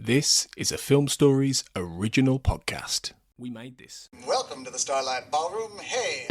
This is a Film Stories original podcast. We made this. Welcome to the Starlight Ballroom. Hey!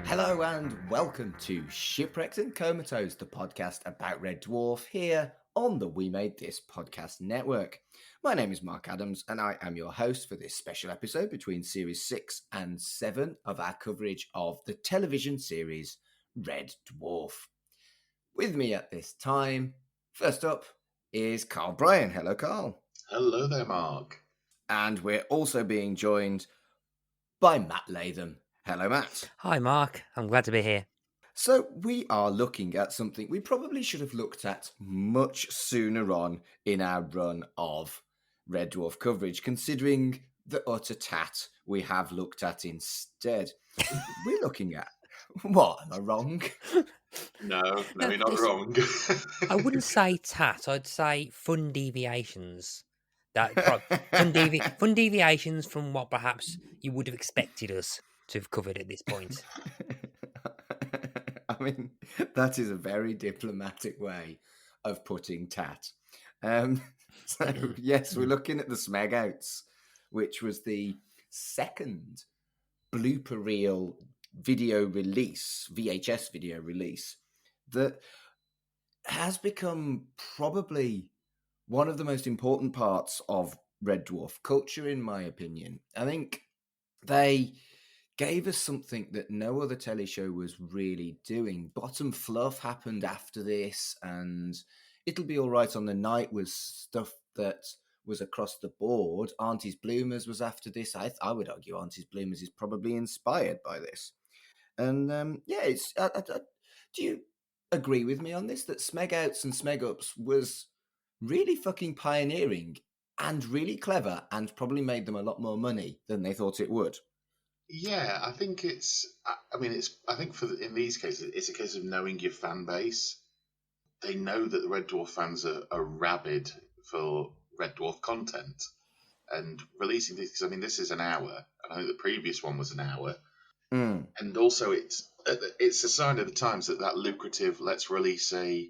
Hello and welcome to SHIPWRECKED Comatose, the podcast about Red Dwarf here on the We Made This podcast network. My name is Mark Adams and I am your host for this special episode between series 6 and 7 of our coverage of the television series Red Dwarf. With me at this time, first up, is Carl Bryan. Hello, Carl. Hello there, Mark. And we're also being joined by Matt Latham. Hello, Matt. Hi, Mark. I'm glad to be here. So we are looking at something we probably should have looked at much sooner on in our run of Red Dwarf coverage, considering the utter tat we have looked at instead. We're looking at... What? Am I wrong? No, you're not wrong. I wouldn't say tat. I'd say fun deviations. Fun deviations from what perhaps you would have expected us to have covered at this point. I mean, that is a very diplomatic way of putting tat. So, yes, we're looking at the Smeg Outs, which was the second blooper reel video release, VHS video release, that has become probably one of the most important parts of Red Dwarf culture, in my opinion. I think they gave us something that no other telly show was really doing. Bottom Fluff happened after this, and It'll Be All Right on the Night was stuff that was across the board. Auntie's Bloomers was after this. I would argue Auntie's Bloomers is probably inspired by this. And it's. Do you agree with me on this, that Smeg Outs and Smeg Ups was really fucking pioneering and really clever, and probably made them a lot more money than they thought it would? Yeah, I think I think in these cases, it's a case of knowing your fan base. They know that the Red Dwarf fans are rabid for Red Dwarf content, and releasing this, because this is an hour, and I think the previous one was an hour, and also it's a sign of the times that lucrative, let's release a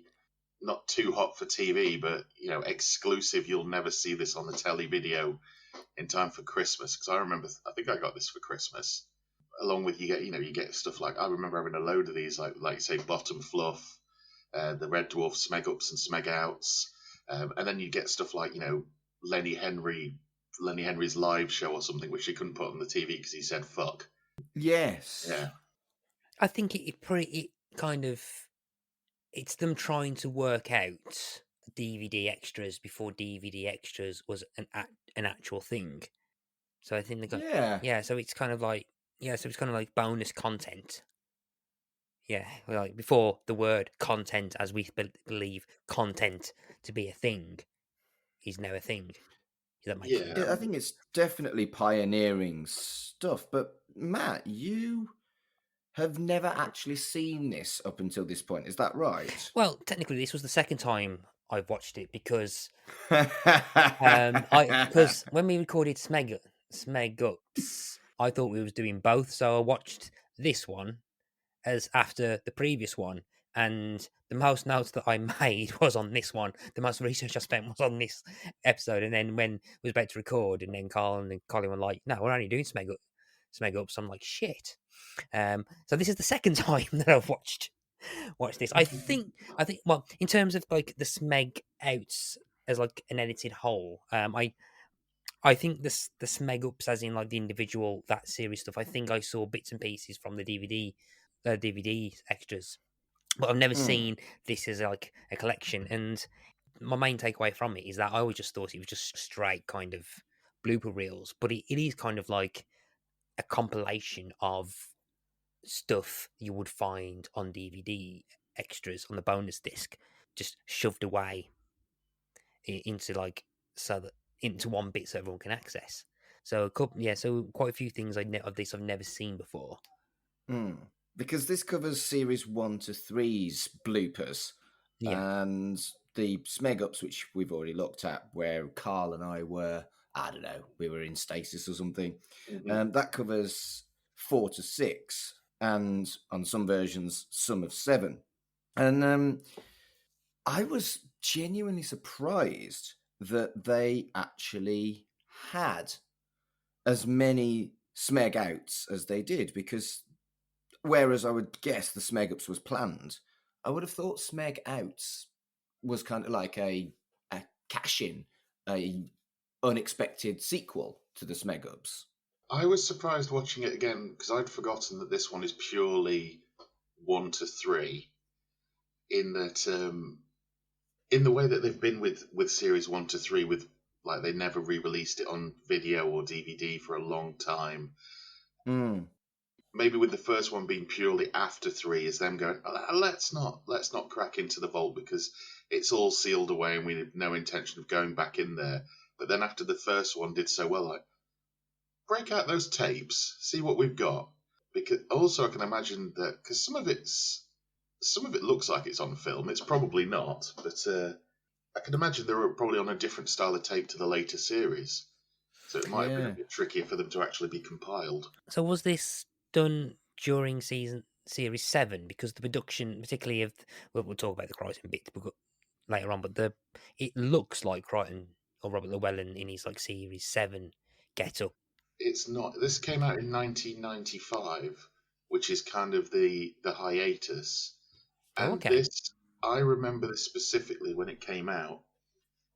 not too hot for TV, but exclusive. You'll never see this on the telly video in time for Christmas, because I think I got this for Christmas. Along with you get stuff like, I remember having a load of these, like say Bottom Fluff, the Red Dwarf Smeg Ups and Smeg Outs, and then you get stuff like Lenny Henry's live show or something, which he couldn't put on the TV because he said fuck. Yes. Yeah. I think it's them trying to work out DVD extras before DVD extras was an actual thing. So I think they got so it's kind of like bonus content. Yeah, like before the word content, as we believe content to be a thing, is now a thing. Does that make sense? Yeah, I think it's definitely pioneering stuff. But Matt, you have never actually seen this up until this point. Is that right? Well, technically, this was the second time I've watched it because when we recorded Smeg Ups, I thought we was doing both, so I watched this one as after the previous one, and the most notes that I made was on this one. The most research I spent was on this episode, and then when we was about to record, and then Colin were like, "No, we're only doing Smeg Ups." I'm like, "Shit." So this is the second time that I've watched this. I think well, in terms of like the Smeg Outs as like an edited whole, I think the Smeg Ups as in like the individual that series stuff, I think I saw bits and pieces from the DVD extras, but I've never seen this as like a collection. And my main takeaway from it is that I always just thought it was just straight kind of blooper reels, but it is kind of like a compilation of stuff you would find on DVD extras on the bonus disc, just shoved away into one bit so everyone can access. So quite a few things of this I've never seen before. Because this covers series 1 to 3's bloopers, and the Smeg Ups, which we've already looked at, where Carl and I were, I don't know, we were in stasis or something. That covers 4 to 6, and on some versions, some of 7. And I was genuinely surprised that they actually had as many Smeg Outs as they did, because whereas I would guess the Smeg Ups was planned, I would have thought Smeg Outs was kind of like a cash-in, a unexpected sequel to the Smeg Ups. I was surprised watching it again because I'd forgotten that this one is purely 1 to 3. In that, in the way that they've been with series 1 to 3, with like they never re-released it on video or DVD for a long time. Maybe with the first one being purely after 3, is them going, let's not crack into the vault because it's all sealed away and we have no intention of going back in there. But then after the first one did so well, like, break out those tapes, see what we've got. Because also I can imagine that because some of it looks like it's on film. It's probably not, but I can imagine they were probably on a different style of tape to the later series, so it might have been a bit trickier for them to actually be compiled. So was this done during series 7? Because the production, particularly of, we'll talk about the Kryten bit later on, but it looks like Kryten or Robert Llewellyn in his like series 7 get up. It's not. This came out in 1995, which is kind of the hiatus. And this, I remember this specifically when it came out.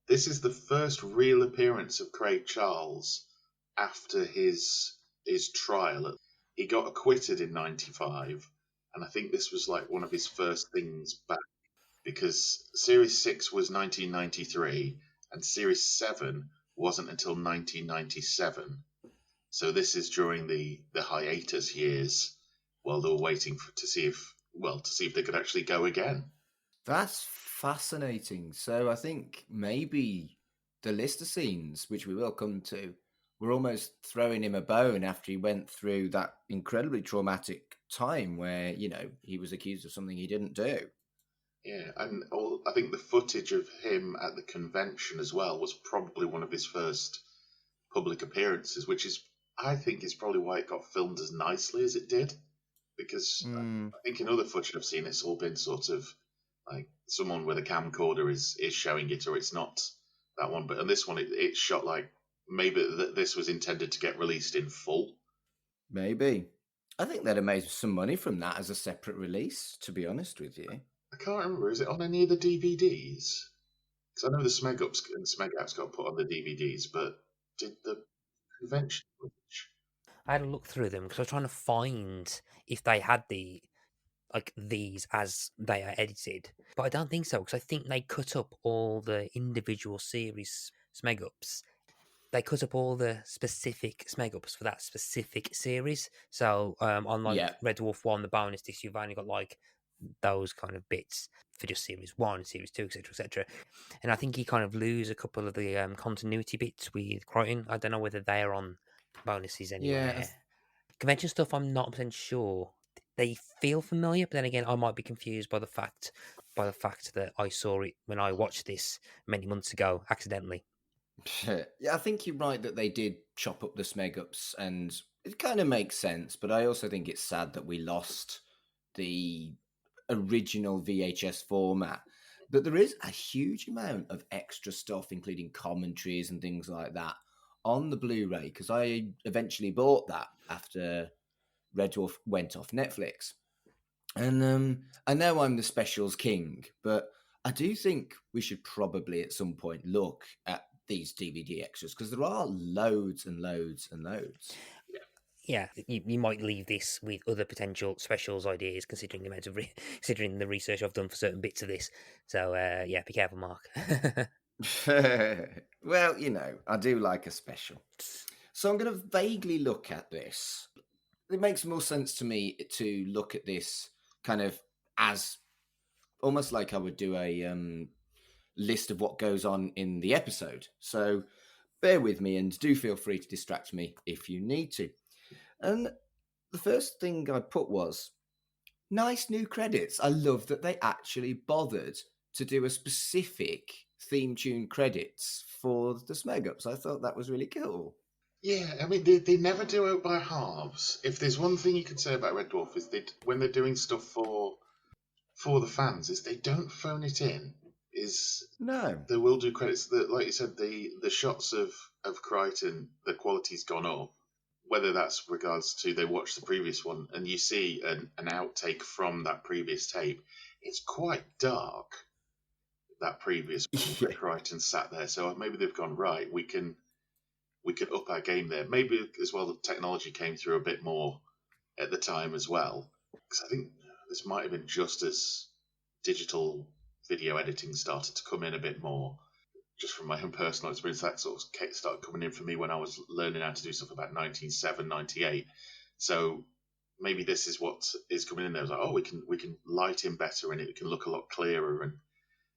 This is the first real appearance of Craig Charles after his trial. He got acquitted in 95, and I think this was like one of his first things back, because Series 6 was 1993, and Series 7 wasn't until 1997. So this is during the hiatus years while they were waiting to see if they could actually go again. That's fascinating. So I think maybe the Lister scenes, which we will come to, were almost throwing him a bone after he went through that incredibly traumatic time where, he was accused of something he didn't do. Yeah, and I think the footage of him at the convention as well was probably one of his first public appearances, which I think is probably why it got filmed as nicely as it did. Because I think in other footage I've seen, it's all been sort of like someone with a camcorder is showing it, or it's not that one. But in this one, it's shot like maybe this was intended to get released in full. Maybe. I think they'd have made some money from that as a separate release, to be honest with you. I can't remember. Is it on any of the DVDs? Because I know the Smeg Ups and Smeg Outs got put on the DVDs, but did the convention footage? I had to look through them because I was trying to find if they had these as they are edited, but I don't think so, because I think they cut up all the individual series Smeg Ups. They cut up all the specific Smeg Ups for that specific series. So on Red Dwarf 1, the bonus disc, you've only got like those kind of bits for just series 1, series 2, etc., etc. And I think you kind of lose a couple of the continuity bits with Kryten. I don't know whether they're on bonuses anywhere. Yeah. Convention stuff, I'm not 100% sure. They feel familiar, but then again, I might be confused by the fact that I saw it when I watched this many months ago accidentally. Yeah, I think you're right that they did chop up the Smeg Ups, and it kind of makes sense. But I also think it's sad that we lost the original VHS format. But there is a huge amount of extra stuff, including commentaries and things like that, on the Blu-ray, because I eventually bought that after Red Dwarf went off Netflix. And I know I'm the specials king, but I do think we should probably at some point look at these DVD extras, because there are loads and loads and loads. Yeah, you might leave this with other potential specials ideas, considering the amount of considering the research I've done for certain bits of this. So yeah, be careful, Mark. Well, I do like a special. So I'm going to vaguely look at this. It makes more sense to me to look at this kind of as almost like I would do a list of what goes on in the episode. So bear with me and do feel free to distract me if you need to. And the first thing I put was nice new credits. I love that they actually bothered to do a specific theme tune credits for the Smeg Outs. I thought that was really cool. Yeah, I mean, they never do it by halves. If there's one thing you can say about Red Dwarf is when they're doing stuff for the fans, is they don't phone it in. No. They will do credits. Like you said, the shots of Kryten, the quality's gone up. Whether that's regards to they watched the previous one and you see an outtake from that previous tape, it's quite dark. That previous one, where Kryten sat there, so maybe they've gone right. We can up our game there. Maybe as well the technology came through a bit more at the time as well. Because I think this might have been just as digital video editing started to come in a bit more. Just from my own personal experience, that sort of started coming in for me when I was learning how to do stuff about 1997, 98. So maybe this is what is coming in there. It's like, oh, we can light in better and it can look a lot clearer. And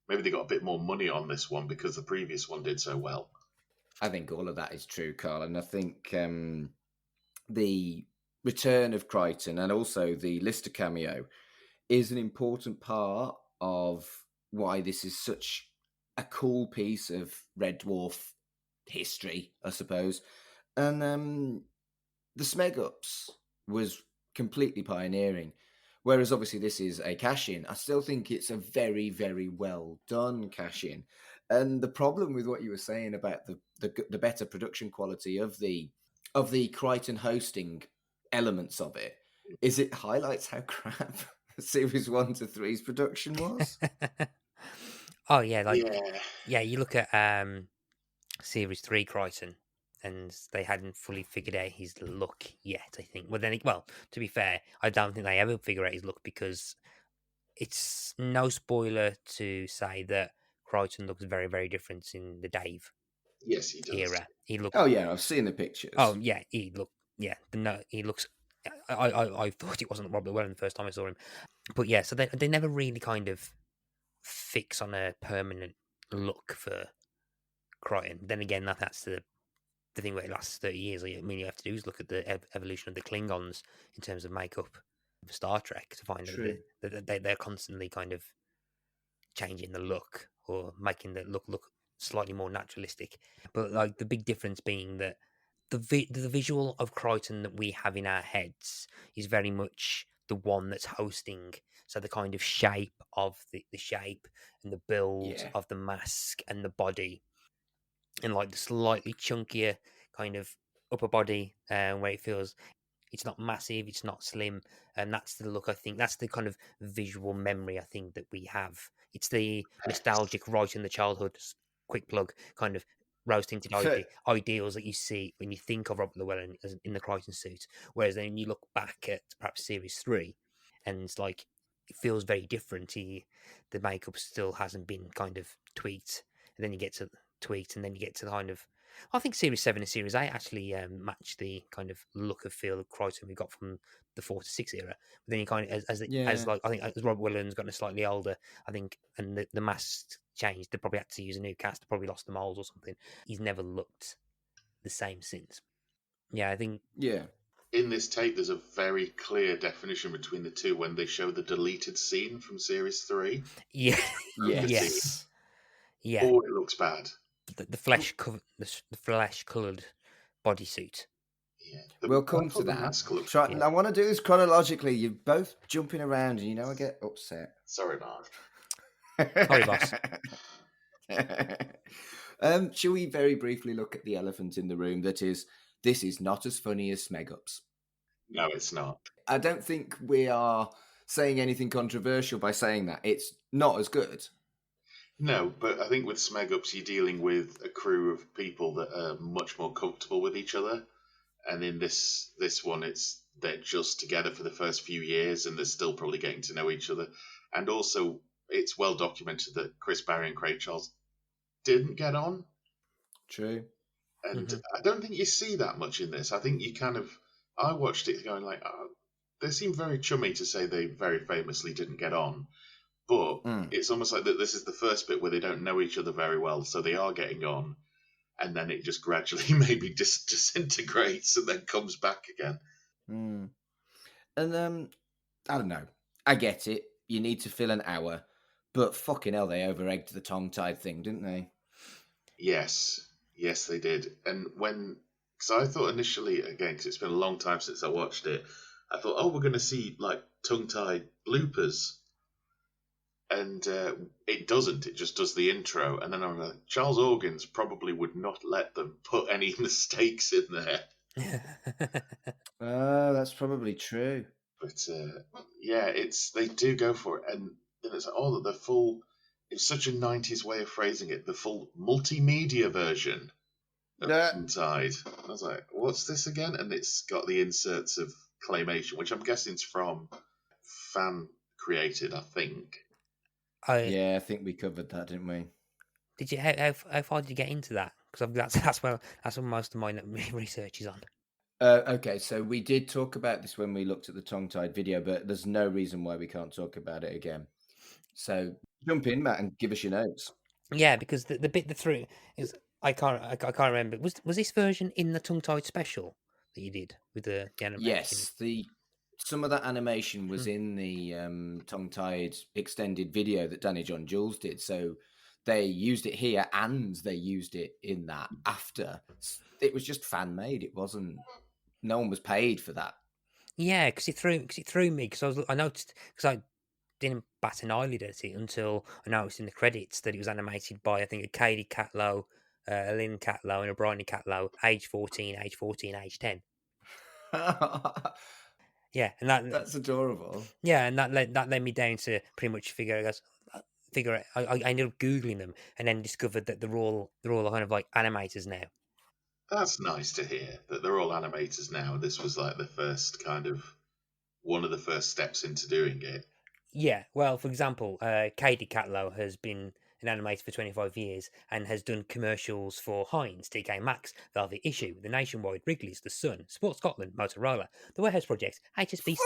maybe they got a bit more money on this one because the previous one did so well. I think all of that is true, Carl, and I think the return of Kryten and also the Lister cameo is an important part of why this is such a cool piece of Red Dwarf history, I suppose. And the Smeg Outs was completely pioneering, whereas obviously this is a cash-in. I still think it's a very, very well done cash-in. And the problem with what you were saying about the better production quality of the Kryten hosting elements of it is it highlights how crap series 1 to 3's production was. Oh yeah, you look at series 3 Kryten, and they hadn't fully figured out his look yet, I think. Well, to be fair, I don't think they ever figure out his look because it's no spoiler to say that Kryten looks very, very different in the Dave Yes, he does. era. He looks. Oh yeah, I've seen the pictures. Oh yeah, he looks. I thought it wasn't Robert Llewellyn the first time I saw him, but yeah. So they never really kind of fix on a permanent look for Kryten. Then again, that's the thing where it lasts 30 years. I mean, you have to do is look at the evolution of the Klingons in terms of makeup for Star Trek to find that they're constantly kind of changing the look or making the look slightly more naturalistic. But like the big difference being that the visual of Kryten that we have in our heads is very much the one that's hosting. So the kind of shape of the shape and the build of the mask and the body, and like the slightly chunkier kind of upper body, where it feels it's not massive, it's not slim, and that's the look. I think that's the kind of visual memory I think that we have. It's the nostalgic right in the childhood. Quick plug, kind of rose-tinted ideals that you see when you think of Robert Llewellyn in the Kryten suit. Whereas then you look back at perhaps Series 3, and it's like it feels very different. The makeup still hasn't been kind of tweaked, and then you get to tweaked, and then you get to the kind of. I think Series 7 and Series 8 actually match the kind of look of feel of Kryten we got from the 4 to 6 era. But then you kind of, as like I think as Robert Llewellyn's gotten slightly older, I think, and the mask changed, they probably had to use a new cast, they probably lost the moles or something. He's never looked the same since. Yeah, I think. Yeah. In this tape, there's a very clear definition between the two when they show the deleted scene from Series 3. Yeah. Yes. Yeah. Oh, it looks bad. The flesh coloured bodysuit. Yeah. We'll come to that. I want to do this chronologically. You're both jumping around, and I get upset. Sorry, Mark. Sorry, boss. Shall we very briefly look at the elephant in the room? This is not as funny as Smeg Outs. No, it's not. I don't think we are saying anything controversial by saying that. It's not as good. No, but I think with Smeg Outs, you're dealing with a crew of people that are much more comfortable with each other. And in this one, they're just together for the first few years, and they're still probably getting to know each other. And also, it's well documented that Chris Barry and Craig Charles didn't get on. True. And I don't think you see that much in this. I think I watched it going like, oh, they seem very chummy to say they very famously didn't get on. But it's almost like that. This is the first bit where they don't know each other very well, so they are getting on, and then it just gradually maybe disintegrates and then comes back again. And I don't know. I get it. You need to fill an hour, But fucking hell, they over-egged the tongue-tied thing, didn't they? Yes, they did. And because I thought initially, again, because it's been a long time since I watched it, I thought, oh, we're going to see like tongue-tied bloopers, and it doesn't. It just does the intro, and then I'm like, Charles Organs probably would not let them put any mistakes in there. Oh, that's probably true. But yeah, they do go for it, and then it's like, oh, the full. It's such a '90s way of phrasing it. The full multimedia version of Tongue-Tied. I was like, what's this again? And it's got the inserts of claymation, which I'm guessing is from fan created, I think. Yeah, I think we covered that, didn't we? Did you? How far did you get into that? Because that's where most of my research is on. Okay, so we did talk about this when we looked at the tongue-tied video, but there's no reason why we can't talk about it again. So jump in, Matt, and give us your notes. Yeah, because the bit through is I can't remember. Was this version in the tongue-tied special that you did with the animation? Yes, some of that animation was in the tongue-tied extended video that Danny John Jules did. So they used it here and they used it in that after. It was just fan-made. It wasn't. No one was paid for that. Yeah, because it threw me because I noticed because I didn't bat an eyelid at it until I noticed in the credits that it was animated by I think a Katie Catlow, a Lynn Catlow, and a Bryan Catlow, age 14, age 10. Yeah, and that's adorable. Yeah, and that led me down to pretty much figure it. I ended up googling them and then discovered that they're all kind of like animators now. That's nice to hear that they're all animators now. This was like the first one of the first steps into doing it. Yeah, well, for example, Katie Catlow has been an animator for 25 years and has done commercials for Heinz, TK Maxx, Velvet Issue, the Nationwide, Wrigley's, The Sun, Sport Scotland, Motorola, The Warehouse Project, HSBC,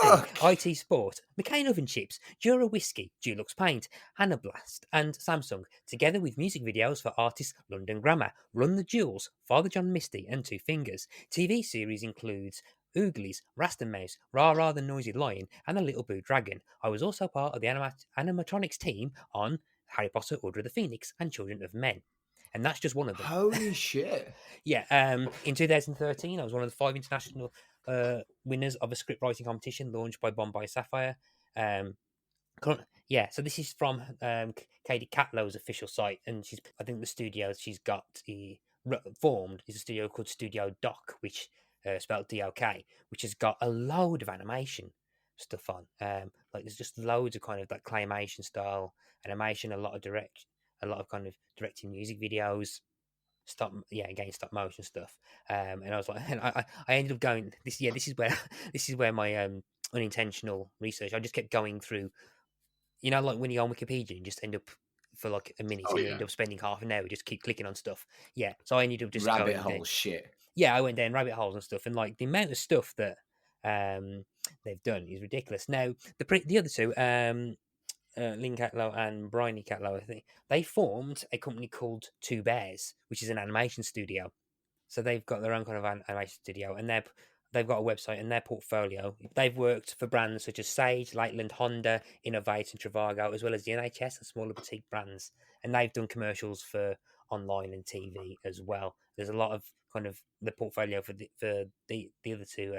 IT Sport, McCain Oven Chips, Jura Whiskey, Dulux Paint, Hannah Blast, and Samsung, together with music videos for artists London Grammar, Run the Jewels, Father John Misty, and Two Fingers. TV series includes Ooglies, Rasta Mouse, Rah Rah the Noisy Lion, and the Little Blue Dragon. I was also part of the animatronics team on Harry Potter, Order of the Phoenix, and Children of Men. And that's just one of them. Holy shit. Yeah, in 2013, I was one of the 5 international winners of a script writing competition launched by Bombay Sapphire. Yeah, so this is from Katie Catlow's official site, and I think the studio she's got formed is a studio called Studio Doc, which spelled DOK, which has got a load of animation stuff on. Like there's just loads of kind of that claymation style animation, a lot of kind of directing music videos, stop motion stuff. And I was like, and I ended up going this is where my unintentional research. I just kept going through, like when you're on Wikipedia, you just end up for like a minute, you end up spending half an hour, just keep clicking on stuff. Yeah, so I ended up just rabbit hole shit. Yeah, I went down rabbit holes and stuff, and like the amount of stuff that they've done is ridiculous. Now the other two, Lynn Catlow and Bryan Catlow, I think they formed a company called Two Bears, which is an animation studio. So they've got their own kind of animation studio, and they've got a website and their portfolio. They've worked for brands such as Sage, Lakeland, Honda, Innovate, and Trivago, as well as the NHS and smaller boutique brands. And they've done commercials for online and TV as well. There's a lot of kind of the portfolio for the other two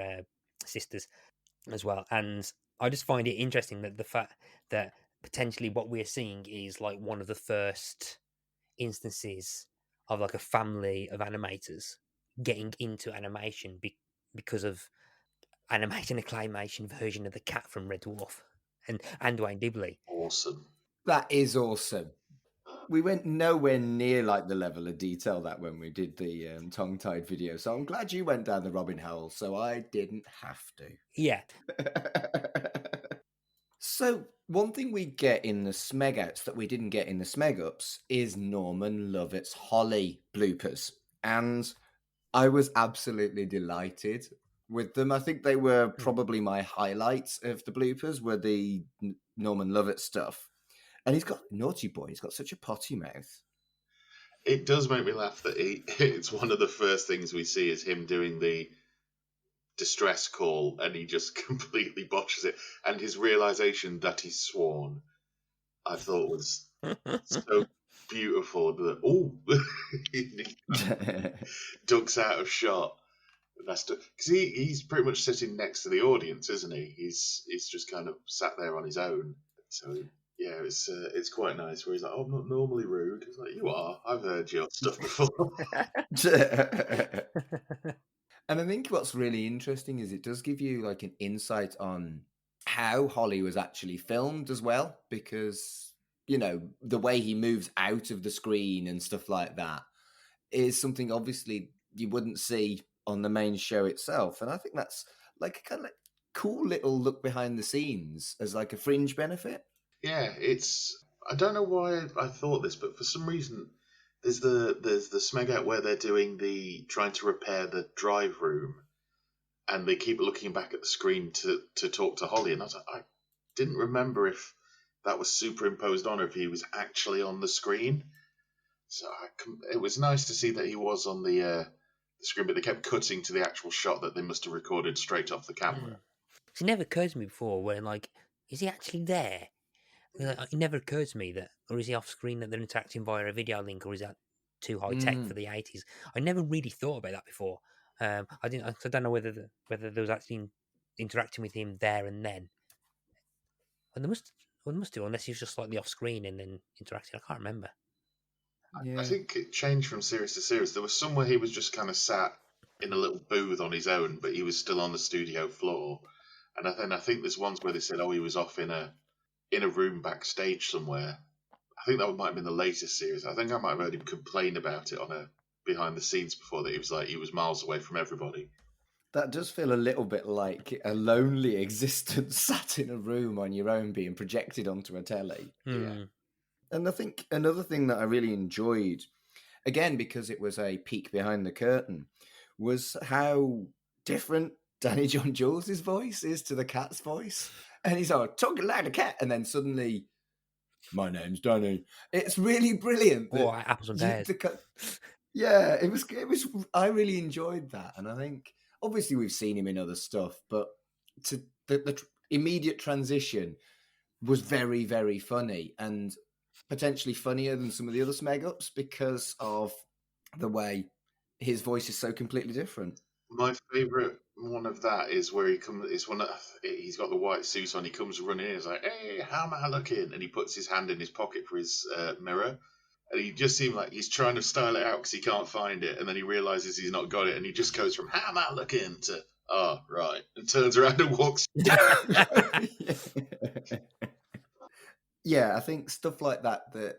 sisters as well. And I just find it interesting that the fact that potentially what we're seeing is like one of the first instances of like a family of animators getting into animation because of animating a claymation version of the cat from Red Dwarf and Dwayne Dibley. Awesome. That is awesome. We went nowhere near like the level of detail that when we did the tongue-tied video. So I'm glad you went down the Robin hole, so I didn't have to. Yeah. So one thing we get in the Smeg Outs that we didn't get in the Smeg Ups is Norman Lovett's Holly bloopers. And I was absolutely delighted with them. I think they were probably my highlights of the bloopers were the Norman Lovett stuff. And he's got naughty boy. He's got such a potty mouth. It does make me laugh that it's one of the first things we see is him doing the distress call, and he just completely botches it. And his realization that he's sworn. I thought was so beautiful. He ducks out of shot. That's because he's pretty much sitting next to the audience, isn't he? He's just kind of sat there on his own. So yeah, it's quite nice. Where he's like, "Oh, I'm not normally rude." He's like, "You are. I've heard your stuff before." And I think what's really interesting is it does give you like an insight on how Holly was actually filmed as well, because the way he moves out of the screen and stuff like that is something obviously you wouldn't see on the main show itself. And I think that's like a kind of like cool little look behind the scenes as like a fringe benefit. Yeah, I don't know why I thought this, but for some reason there's the Smeg Out where they're doing trying to repair the drive room, and they keep looking back at the screen to talk to Holly, and I didn't remember if that was superimposed on or if he was actually on the screen. So it was nice to see that he was on the screen, but they kept cutting to the actual shot that they must have recorded straight off the camera. It never occurred to me before where, like, is he actually there? It never occurred to me that, or is he off screen that they're interacting via a video link, or is that too high tech for the 80s? I never really thought about that before. I don't know whether there was actually interacting with him there and then. And they must do, unless he was just slightly off screen and then interacting. I can't remember. Yeah. I think it changed from series to series. There was somewhere he was just kind of sat in a little booth on his own, but he was still on the studio floor. And I think there's ones where they said, "Oh, he was off in a room backstage somewhere." I think that might have been the latest series. I think I might have heard him complain about it on a behind the scenes before, that he was miles away from everybody. That does feel a little bit like a lonely existence sat in a room on your own being projected onto a telly. Yeah. And I think another thing that I really enjoyed, again, because it was a peek behind the curtain, was how different Danny John Jules' voice is to the cat's voice. And he's like, talking like a cat. And then suddenly, my name's Danny. It's really brilliant. Or apples and pears. Yeah, it was. I really enjoyed that. And I think, obviously, we've seen him in other stuff, but the immediate transition was very, very funny, and potentially funnier than some of the other Smeg Ups because of the way his voice is so completely different. My favourite one of that is where he comes. He's got the white suit on. He comes running in. He's like, "Hey, how am I looking?" And he puts his hand in his pocket for his mirror. And he just seemed like he's trying to style it out because he can't find it. And then he realizes he's not got it. And he just goes from, "How am I looking?" to, "Oh, right." And turns around and walks. Yeah, I think stuff like that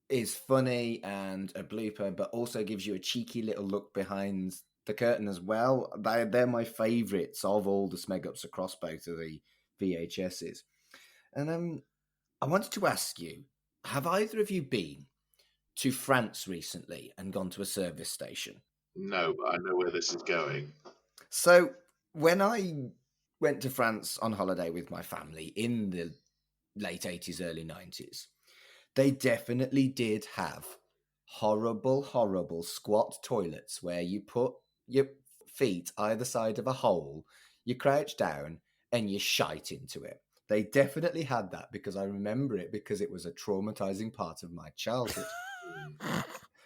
is funny and a blooper, but also gives you a cheeky little look behind the curtain as well. They're my favourites of all the Smeg Ups across both of the VHSs. And I wanted to ask you, have either of you been to France recently and gone to a service station? No, but I know where this is going. So when I went to France on holiday with my family in the late 80s, early 90s, they definitely did have horrible, horrible squat toilets where you put your feet either side of a hole, you crouch down, and you shite into it. They definitely had that because I remember it because it was a traumatizing part of my childhood.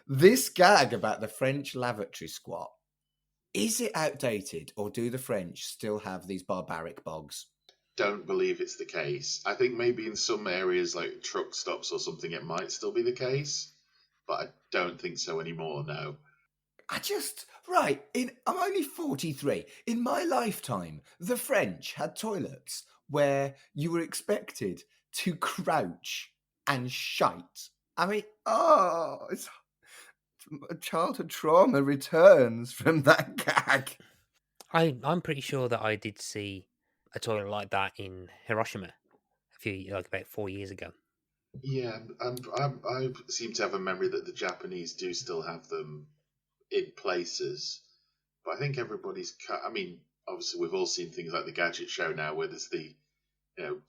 This gag about the French lavatory squat, is it outdated or do the French still have these barbaric bogs? Don't believe it's the case. I think maybe in some areas like truck stops or something it might still be the case, but I don't think so anymore, no. I'm only 43. In my lifetime, the French had toilets where you were expected to crouch and shite. I mean, it's childhood trauma returns from that gag. I'm pretty sure that I did see a toilet like that in Hiroshima about 4 years ago. Yeah, I seem to have a memory that the Japanese do still have them in places, but I think everybody's. I mean, obviously, we've all seen things like the Gadget Show now, where there's the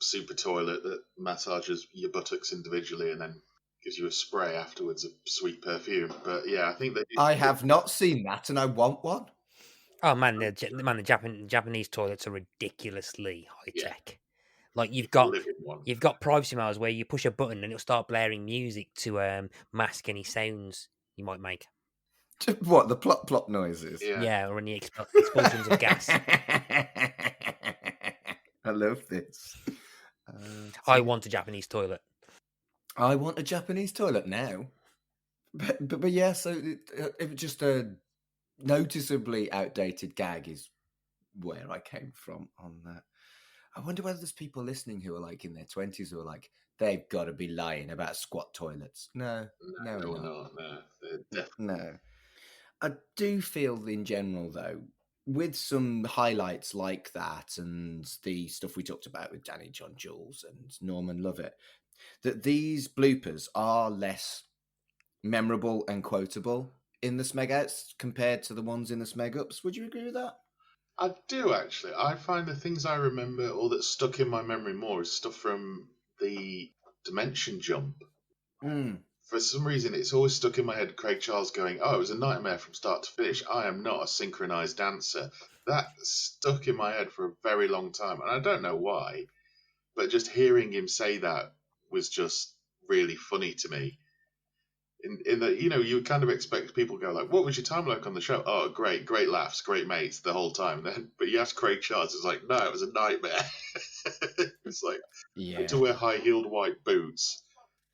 super toilet that massages your buttocks individually and then gives you a spray afterwards of sweet perfume. But yeah, I think that I have not seen that, and I want one. Oh man, the Japanese toilets are ridiculously high tech. Like You can live in one. you've got privacy miles where you push a button and it'll start blaring music to mask any sounds you might make. What, the plop plop noises? Yeah. Yeah, or any expulsions of gas. I love this. I want a Japanese toilet. I want a Japanese toilet now. But yeah, so it was just a noticeably outdated gag is where I came from on that. I wonder whether there's people listening who are like in their 20s who are like, they've got to be lying about squat toilets. No, No. no. I do feel in general, though, with some highlights like that and the stuff we talked about with Danny John Jules and Norman Lovett, that these bloopers are less memorable and quotable in the Smeg Outs compared to the ones in the Smeg Ups. Would you agree with that? I do actually. I find the things I remember or that stuck in my memory more is stuff from the dimension jump. For some reason, it's always stuck in my head. Craig Charles going, "Oh, it was a nightmare from start to finish. I am not a synchronized dancer." That stuck in my head for a very long time, and I don't know why, but just hearing him say that was just really funny to me. In that, you would kind of expect people to go like, "What was your time like on the show?" "Oh, great laughs, great mates the whole time." But you ask Craig Charles, it's like, "No, it was a nightmare." It's like, Yeah. to wear high-heeled white boots.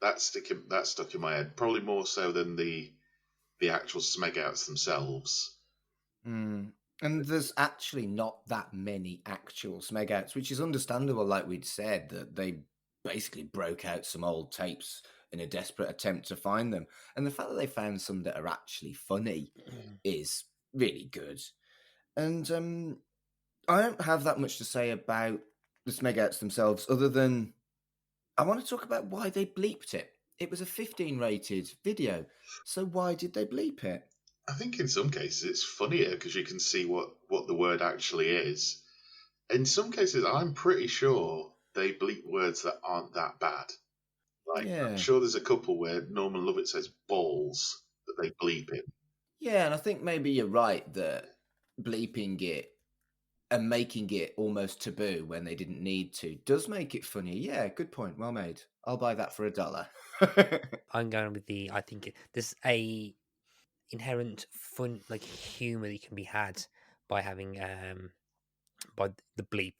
That stuck in my head, probably more so than the actual Smeg Outs themselves. And there's actually not that many actual Smeg Outs, which is understandable, like we'd said, that they basically broke out some old tapes in a desperate attempt to find them. And the fact that they found some that are actually funny is really good. And I don't have that much to say about the Smeg Outs themselves, other than I want to talk about why they bleeped it. It was a 15 rated video, so why did they bleep it? I think in some cases it's funnier because you can see what the word actually is. In some cases, I'm pretty sure they bleep words that aren't that bad. Like, Yeah. I'm sure there's a couple where Norman Lovett says balls that they bleep in. Yeah, and I think maybe you're right that bleeping it and making it almost taboo when they didn't need to does make it funny. Yeah, good point. Well made. I'll buy that for $1. I'm going with I think there's a inherent fun, like humor that can be had by having by the bleep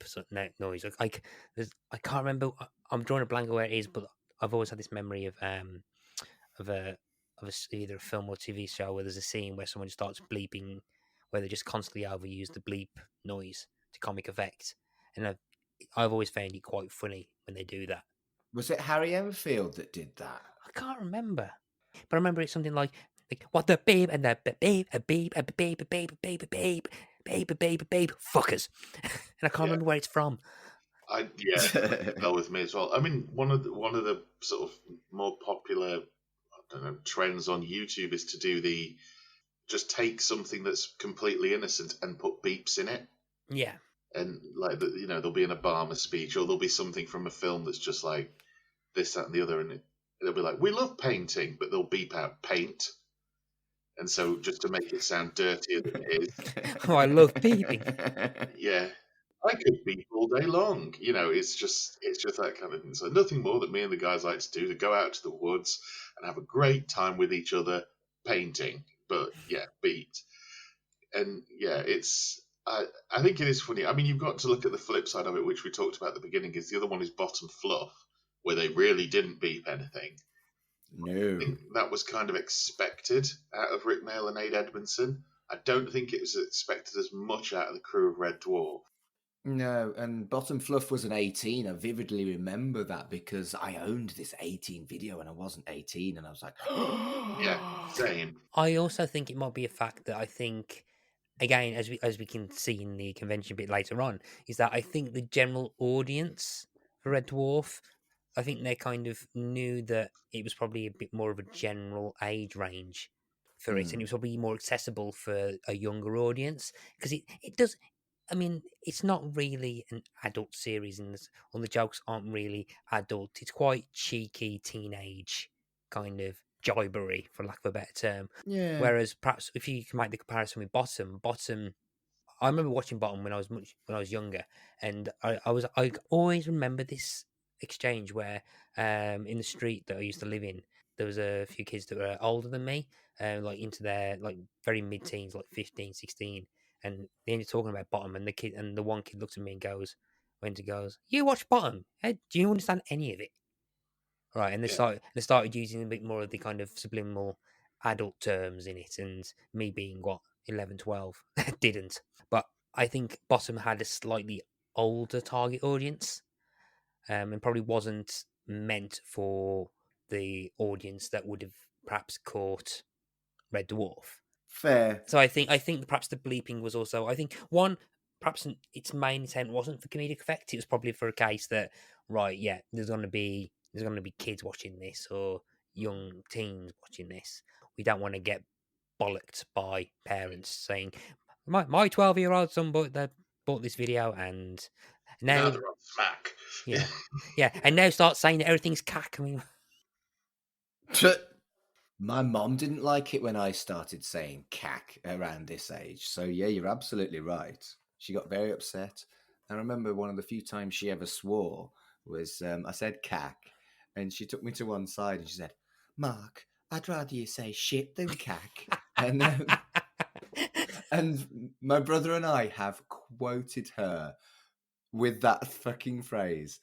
noise. I can't remember. I'm drawing a blank where it is, but I've always had this memory of either a film or TV show where there's a scene where someone starts bleeping, where they just constantly overuse the bleep noise to comic effect, and I've always found it quite funny when they do that. Was it Harry Enfield that did that? I can't remember, but I remember it's something like what the babe and the babe a babe a babe a babe a babe a babe babe a babe a babe fuckers, and I can't remember where it's from. It fell with me as well. I mean, one of the sort of more popular, I don't know, trends on YouTube is to do just take something that's completely innocent and put beeps in it. Yeah. And like there'll be an Obama speech, or there'll be something from a film that's just like this, that, and the other, and they'll be like, "We love painting," but they'll beep out paint, and so just to make it sound dirtier than it is. Oh, I love beeping. Yeah, I could beep all day long. It's just that kind of thing. So nothing more that me and the guys like to do, to go out to the woods and have a great time with each other painting. But yeah, beat. And yeah, I think it is funny. I mean, you've got to look at the flip side of it, which we talked about at the beginning, is the other one is Bottom Fluff, where they really didn't beep anything. No. I think that was kind of expected out of Rick Mail and Aid Edmondson. I don't think it was expected as much out of the crew of Red Dwarf. No, and Bottom Fluff was an 18. I vividly remember that because I owned this 18 video and I wasn't 18, and I was like, yeah, same. I also think it might be a fact that I think, again, as we can see in the convention a bit later on, is that I think the general audience for Red Dwarf, I think they kind of knew that it was probably a bit more of a general age range for it, and it was probably more accessible for a younger audience, because it does. I mean, it's not really an adult series, and all the jokes aren't really adult. It's quite cheeky teenage kind of jibbery, for lack of a better term. yeah. Whereas perhaps if you can make the comparison with Bottom, I remember watching Bottom when I was younger, and I always remember this exchange where in the street that I used to live in, there was a few kids that were older than me, like into their like very mid-teens, like 15, 16, and they ended up talking about Bottom, and the one kid looked at me and goes, "You watch Bottom? Hey, do you understand any of it?" Right, and they started using a bit more of the kind of subliminal adult terms in it, and me being what 11, 12, didn't. But I think Bottom had a slightly older target audience, and probably wasn't meant for the audience that would have perhaps caught Red Dwarf. Fair. So I think perhaps the bleeping was also, I think, one, perhaps its main intent wasn't for comedic effect. It was probably for a case that, right, yeah, there's going to be kids watching this or young teens watching this. We don't want to get bollocked by parents saying, my 12-year-old son bought this video, and Now now, they're on smack. yeah, and now start saying that everything's cack. I mean, My mom didn't like it when I started saying cack around this age. So, yeah, you're absolutely right. She got very upset. I remember one of the few times she ever swore was I said cack, and she took me to one side and she said, "Mark, I'd rather you say shit than cack." And my brother and I have quoted her with that fucking phrase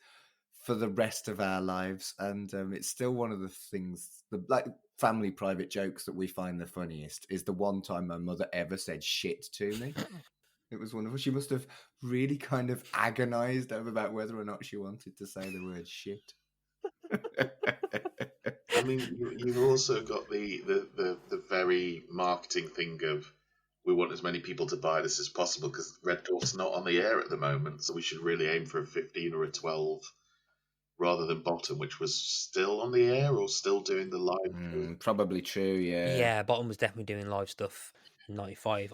for the rest of our lives, and it's still one of the things, like family private jokes, that we find the funniest. Is the one time my mother ever said shit to me. It was wonderful. She must have really kind of agonized over about whether or not she wanted to say the word shit. I mean, you've also got the very marketing thing of, we want as many people to buy this as possible because Red Dwarf's not on the air at the moment, so we should really aim for a 15 or a 12 rather than Bottom, which was still on the air or still doing the live. Probably true, yeah. yeah, Bottom was definitely doing live stuff in '95.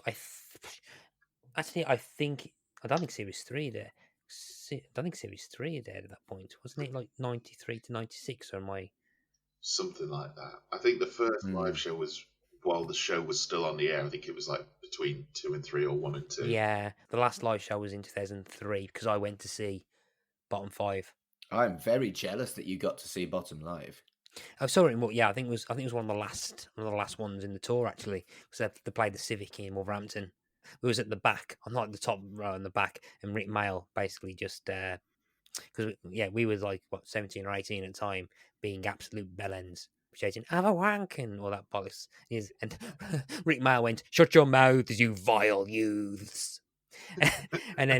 Actually, I don't think Series 3 there. I don't think Series 3 are dead at that point. Wasn't it like 93 to 96, or am I? Something like that. I think the first live show was while the show was still on the air. I think it was like between 2 and 3 or 1 and 2. Yeah, the last live show was in 2003 because I went to see Bottom 5. I'm very jealous that you got to see Bottom live. I saw it in what? Yeah, I think it was one of the last ones in the tour actually, because they played the Civic in Wolverhampton. We was at the back, I'm not at the top row in the back, and Rick Mail basically just because we was like 17 or 18 at the time, being absolute bellends, shouting "Have a wank" and all that bollocks. And Rick Mail went, "Shut your mouths, you vile youths." And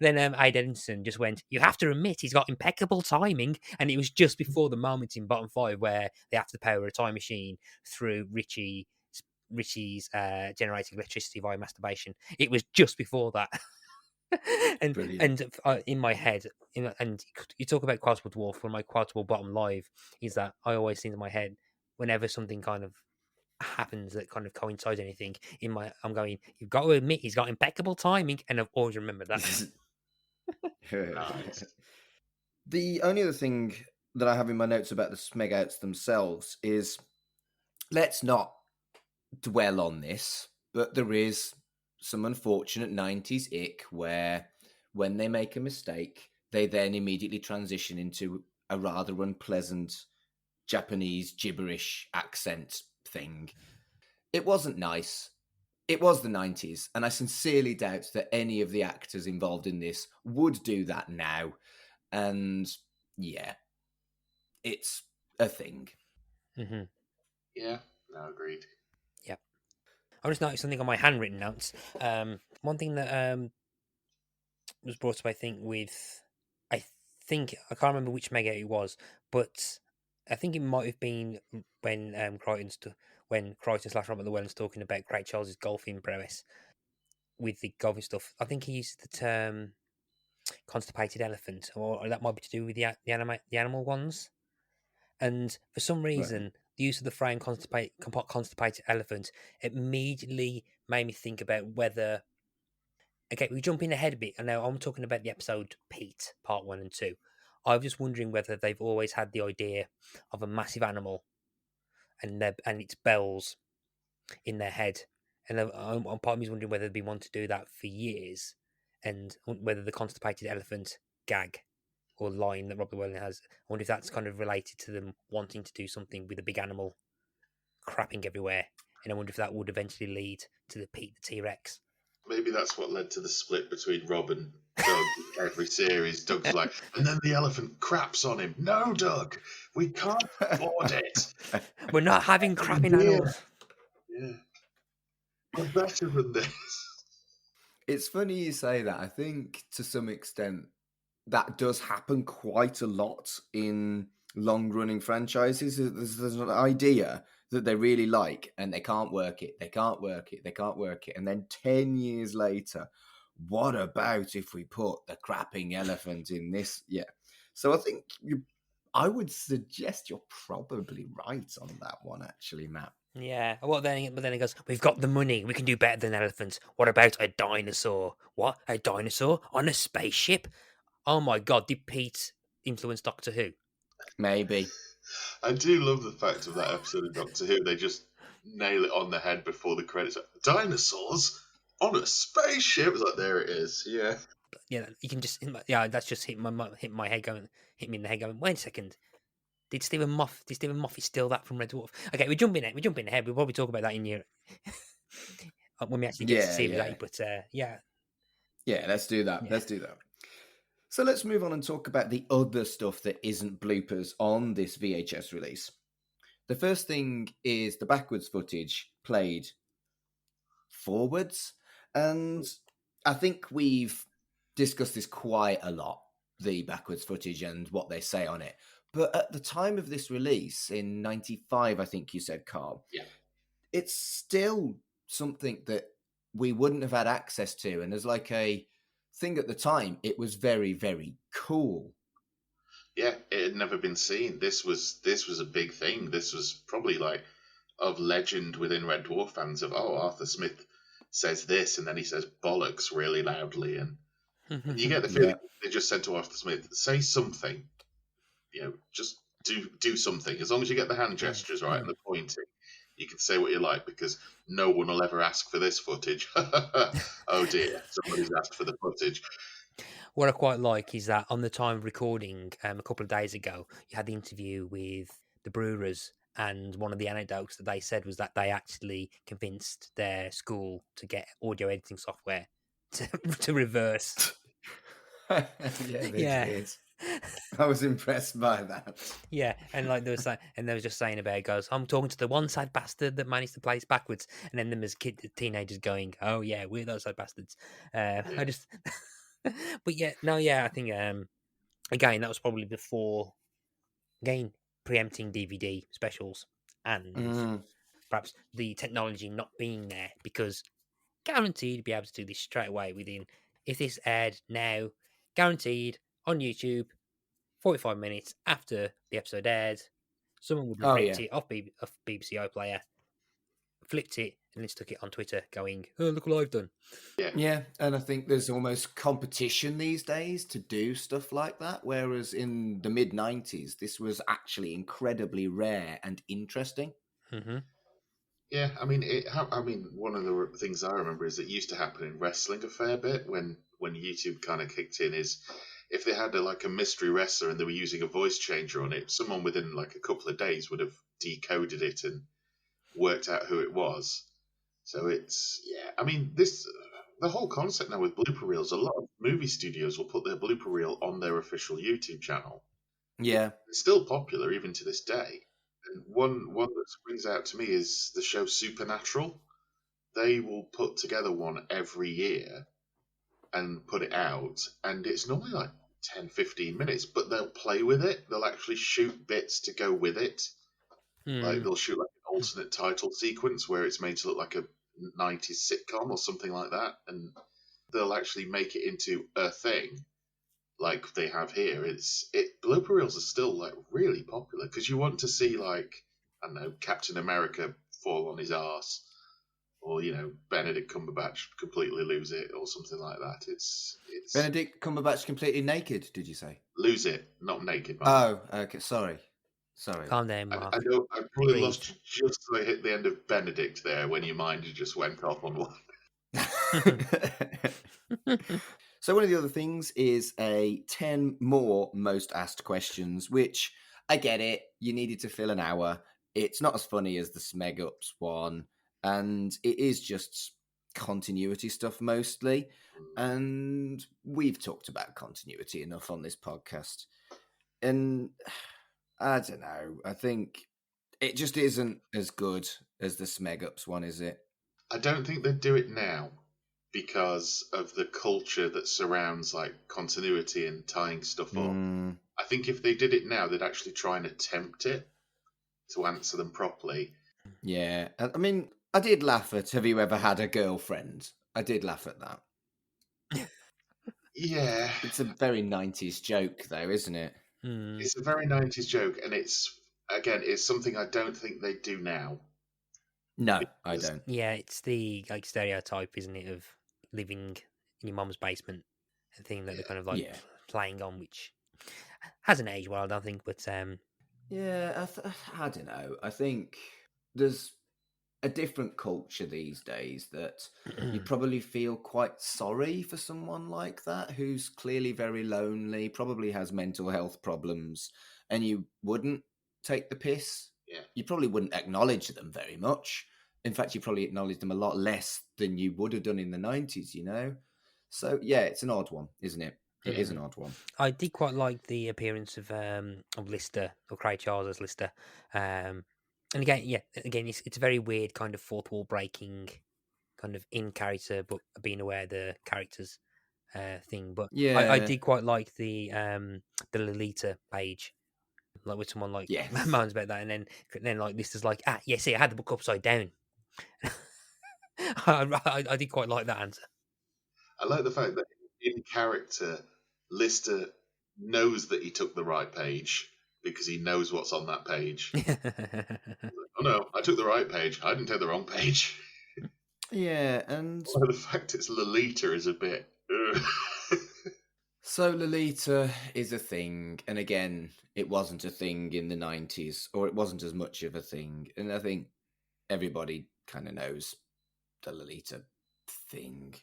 then Aid Edison just went, "You have to admit he's got impeccable timing." And it was just before the moment in Bottom 5 where they have to power a time machine through Richie's generating electricity via masturbation. It was just before that. and in my head, and you talk about quotable dwarf. One of my quotable Bottom live is that I always think in my head, whenever something kind of happens that kind of coincides anything I'm going, you've got to admit he's got impeccable timing, and I've always remembered that. Nice. The only other thing that I have in my notes about the Smeg Outs themselves is, let's not dwell on this, but there is some unfortunate 90s ick where when they make a mistake, they then immediately transition into a rather unpleasant Japanese gibberish accent thing. It wasn't nice. It was the 90s, and I sincerely doubt that any of the actors involved in this would do that now. And yeah, it's a thing. Mm-hmm. Yeah, no, agreed. Yep. I just noticed something on my handwritten notes. One thing that was brought up, I think I can't remember which mega it was, but I think it might have been when Kryten / Robert Llewellyn's talking about Craig Charles's golfing prowess with the golfing stuff. I think he used the term constipated elephant, or that might be to do with the animal ones. And for some reason, the use of the phrase constipated elephant immediately made me think about whether. Okay, we're jumping ahead a bit, and now I'm talking about the episode Pete, part 1 and 2. I'm just wondering whether they've always had the idea of a massive animal and its bells in their head, And part of me is wondering whether they've been wanting to do that for years, and whether the constipated elephant gag or line that Robert Llewellyn has, I wonder if that's kind of related to them wanting to do something with a big animal crapping everywhere. And I wonder if that would eventually lead to the Pete the T-Rex. Maybe that's what led to the split between Rob and Doug every series. Doug's like, and then the elephant craps on him. No, Doug, we can't afford it. We're not having crapping animals. Yeah. We're better than this. It's funny you say that. I think to some extent that does happen quite a lot in long-running franchises. There's an idea that they really like and they can't work it. And then 10 years later, what about if we put the crapping elephant in this? Yeah. So I think I would suggest you're probably right on that one, actually, Matt. Yeah. Well, then he goes, we've got the money. We can do better than elephants. What about a dinosaur? What? A dinosaur on a spaceship? Oh my God, did Pete influence Doctor Who? Maybe. I do love the fact of that episode of Doctor Who. They just nail it on the head before the credits. Dinosaurs on a spaceship. It's like, there it is. Yeah. Yeah, you can just, that's just hit me in the head going, wait a second. Did Stephen Moffat steal that from Red Dwarf? Okay, we're jumping ahead. We'll probably talk about that in here when we actually get to see that. But yeah, let's do that. Yeah. Let's do that. So let's move on and talk about the other stuff that isn't bloopers on this VHS release. The first thing is the backwards footage played forwards, and I think we've discussed this quite a lot, the backwards footage and what they say on it. But at the time of this release in 95, I think you said, Carl, it's still something that we wouldn't have had access to. And as like a thing at the time, it was very, very cool. Yeah, it had never been seen. This was a big thing. This was probably like of legend within Red Dwarf fans of, Arthur Smith says this, and then he says bollocks really loudly. And you get the feeling they just said to Arthur Smith, say something. Just do something. As long as you get the hand gestures right and the pointing, you can say what you like, because no one will ever ask for this footage. Oh dear, somebody's asked for the footage. What I quite like is that on the time of recording, a couple of days ago, you had the interview with the Brewers, and one of the anecdotes that they said was that they actually convinced their school to get audio editing software to reverse. They did. I was impressed by that. Yeah, and like they were just saying about, it goes, I'm talking to the one sad bastard that managed to play it backwards, and then them as teenagers going, oh yeah, we're those sad bastards. I just, but I think again that was probably before, again, preempting DVD specials and perhaps the technology not being there, because guaranteed to be able to do this straight away within, if this aired now, guaranteed on YouTube. 45 minutes after the episode aired, someone would have ripped it off BBC iPlayer, flipped it, and then stuck it on Twitter going, oh, look what I've done. Yeah, and I think there's almost competition these days to do stuff like that, whereas in the mid-90s, this was actually incredibly rare and interesting. Mm-hmm. Yeah, I mean, one of the things I remember is it used to happen in wrestling a fair bit when YouTube kind of kicked in, is if they had a mystery wrestler and they were using a voice changer on it, someone within like a couple of days would have decoded it and worked out who it was. So it's, I mean, the whole concept now with blooper reels, a lot of movie studios will put their blooper reel on their official YouTube channel. Yeah. It's still popular even to this day. And one that springs out to me is the show Supernatural. They will put together one every year and put it out, and it's normally like 10, 15 minutes, but they'll play with it. They'll actually shoot bits to go with it. Like they'll shoot like an alternate title sequence where it's made to look like a 90s sitcom or something like that, and they'll actually make it into a thing like they have here. Blooper reels are still like really popular because you want to see, like, I don't know, Captain America fall on his arse, or Benedict Cumberbatch completely lose it, or something like that. It's Benedict Cumberbatch completely naked, did you say? Lose it, not naked. Oh, okay, sorry. Sorry. Calm down, I Mark. know I probably Breathe. lost you just as I hit the end of Benedict there when your mind just went off on one. So one of the other things is a 10 more most asked questions, which I get it. You needed to fill an hour. It's not as funny as the Smeg Ups one, and it is just continuity stuff mostly. And we've talked about continuity enough on this podcast. And I don't know. I think it just isn't as good as the Smeg Ups one, is it? I don't think they'd do it now because of the culture that surrounds like continuity and tying stuff up. I think if they did it now, they'd actually try and attempt it to answer them properly. Yeah. I mean, I did laugh at Have You Ever Had a Girlfriend? I did laugh at that. Yeah. It's a very 90s joke, though, isn't it? It's a very 90s joke, and it's something I don't think they do now. No, I don't. Yeah, it's the like stereotype, isn't it, of living in your mum's basement, a thing that they're kind of like playing on, which hasn't aged well, I don't think. But yeah, I don't know. I think there's a different culture these days that you probably feel quite sorry for someone like that who's clearly very lonely, probably has mental health problems, and you wouldn't take the piss. Yeah. You probably wouldn't acknowledge them very much. In fact, you probably acknowledge them a lot less than you would have done in the 90s, you know? So, yeah, it's an odd one, isn't it? It is an odd one. I did quite like the appearance of Lister, or Craig Charles as Lister. And again, it's a very weird kind of fourth wall breaking, kind of in character, but being aware of the characters thing. But I did quite like the Lolita page, like with someone like moans about that, and then like Lister's like, yeah, see, I had the book upside down. I did quite like that answer. I like the fact that in character, Lister knows that he took the right page because he knows what's on that page. Oh no, I took the right page. I didn't take the wrong page. Yeah, and Well, the fact it's Lolita is a bit. So Lolita is a thing, and again, it wasn't a thing in the 90s, or it wasn't as much of a thing, and I think everybody kind of knows the Lolita thing.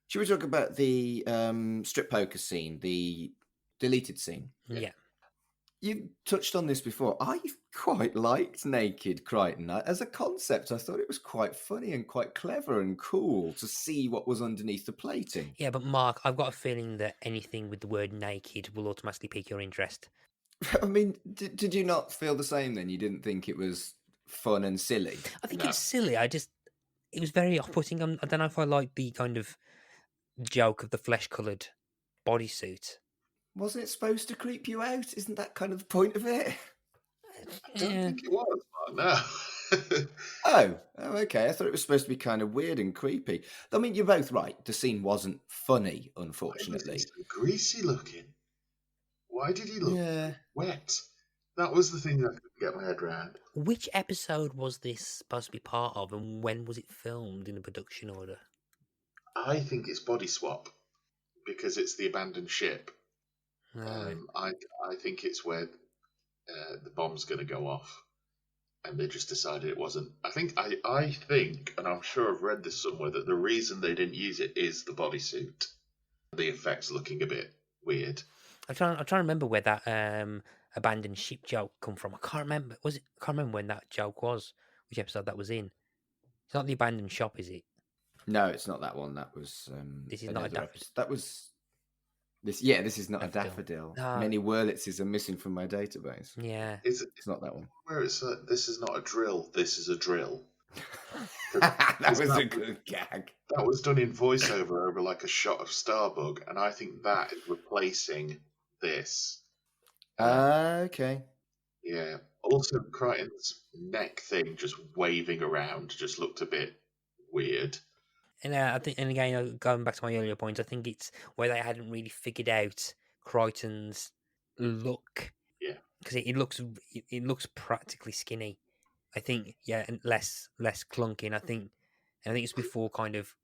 Should we talk about the strip poker scene, the deleted scene? Yeah. You touched on this before. I quite liked Naked Kryten. As a concept, I thought it was quite funny and quite clever and cool to see what was underneath the plating. Yeah, but Mark, I've got a feeling that anything with the word naked will automatically pique your interest. I mean, did you not feel the same then? You didn't think it was fun and silly? I think it's silly. It was very off-putting. I don't know if I like the kind of joke of the flesh-coloured bodysuit. Wasn't it supposed to creep you out? Isn't that kind of the point of it? I don't think it was, Mark, no. Oh, okay. I thought it was supposed to be kind of weird and creepy. I mean, you're both right. The scene wasn't funny, unfortunately. So greasy looking. Why did he look wet? That was the thing that I couldn't get my head around. Which episode was this supposed to be part of, and when was it filmed in the production order? I think it's Body Swap because it's the abandoned ship. Right. I think it's where the bomb's going to go off, and they just decided it wasn't. I think, and I'm sure I've read this somewhere, that the reason they didn't use it is the bodysuit. The effects looking a bit weird. I'm trying to remember where that abandoned ship joke come from. I can't remember. I can't remember when that joke was. Which episode that was in? It's not the abandoned shop, is it? No, it's not that one. That was. This is not a daffodil. That was. This. Yeah, this is not a daffodil. No. Many Wurlitzes are missing from my database. Yeah, it's not that one. Where it's this is not a drill. This is a drill. That was a good gag. That was done in voiceover over like a shot of Starbug, and I think that is replacing this. Okay. Yeah. Also, Kryten's neck thing just waving around just looked a bit weird. and I think, and again, going back to my earlier point, I think it's where they hadn't really figured out Kryten's look. Yeah, because it looks practically skinny. I think, and less clunky. And I think it's before kind of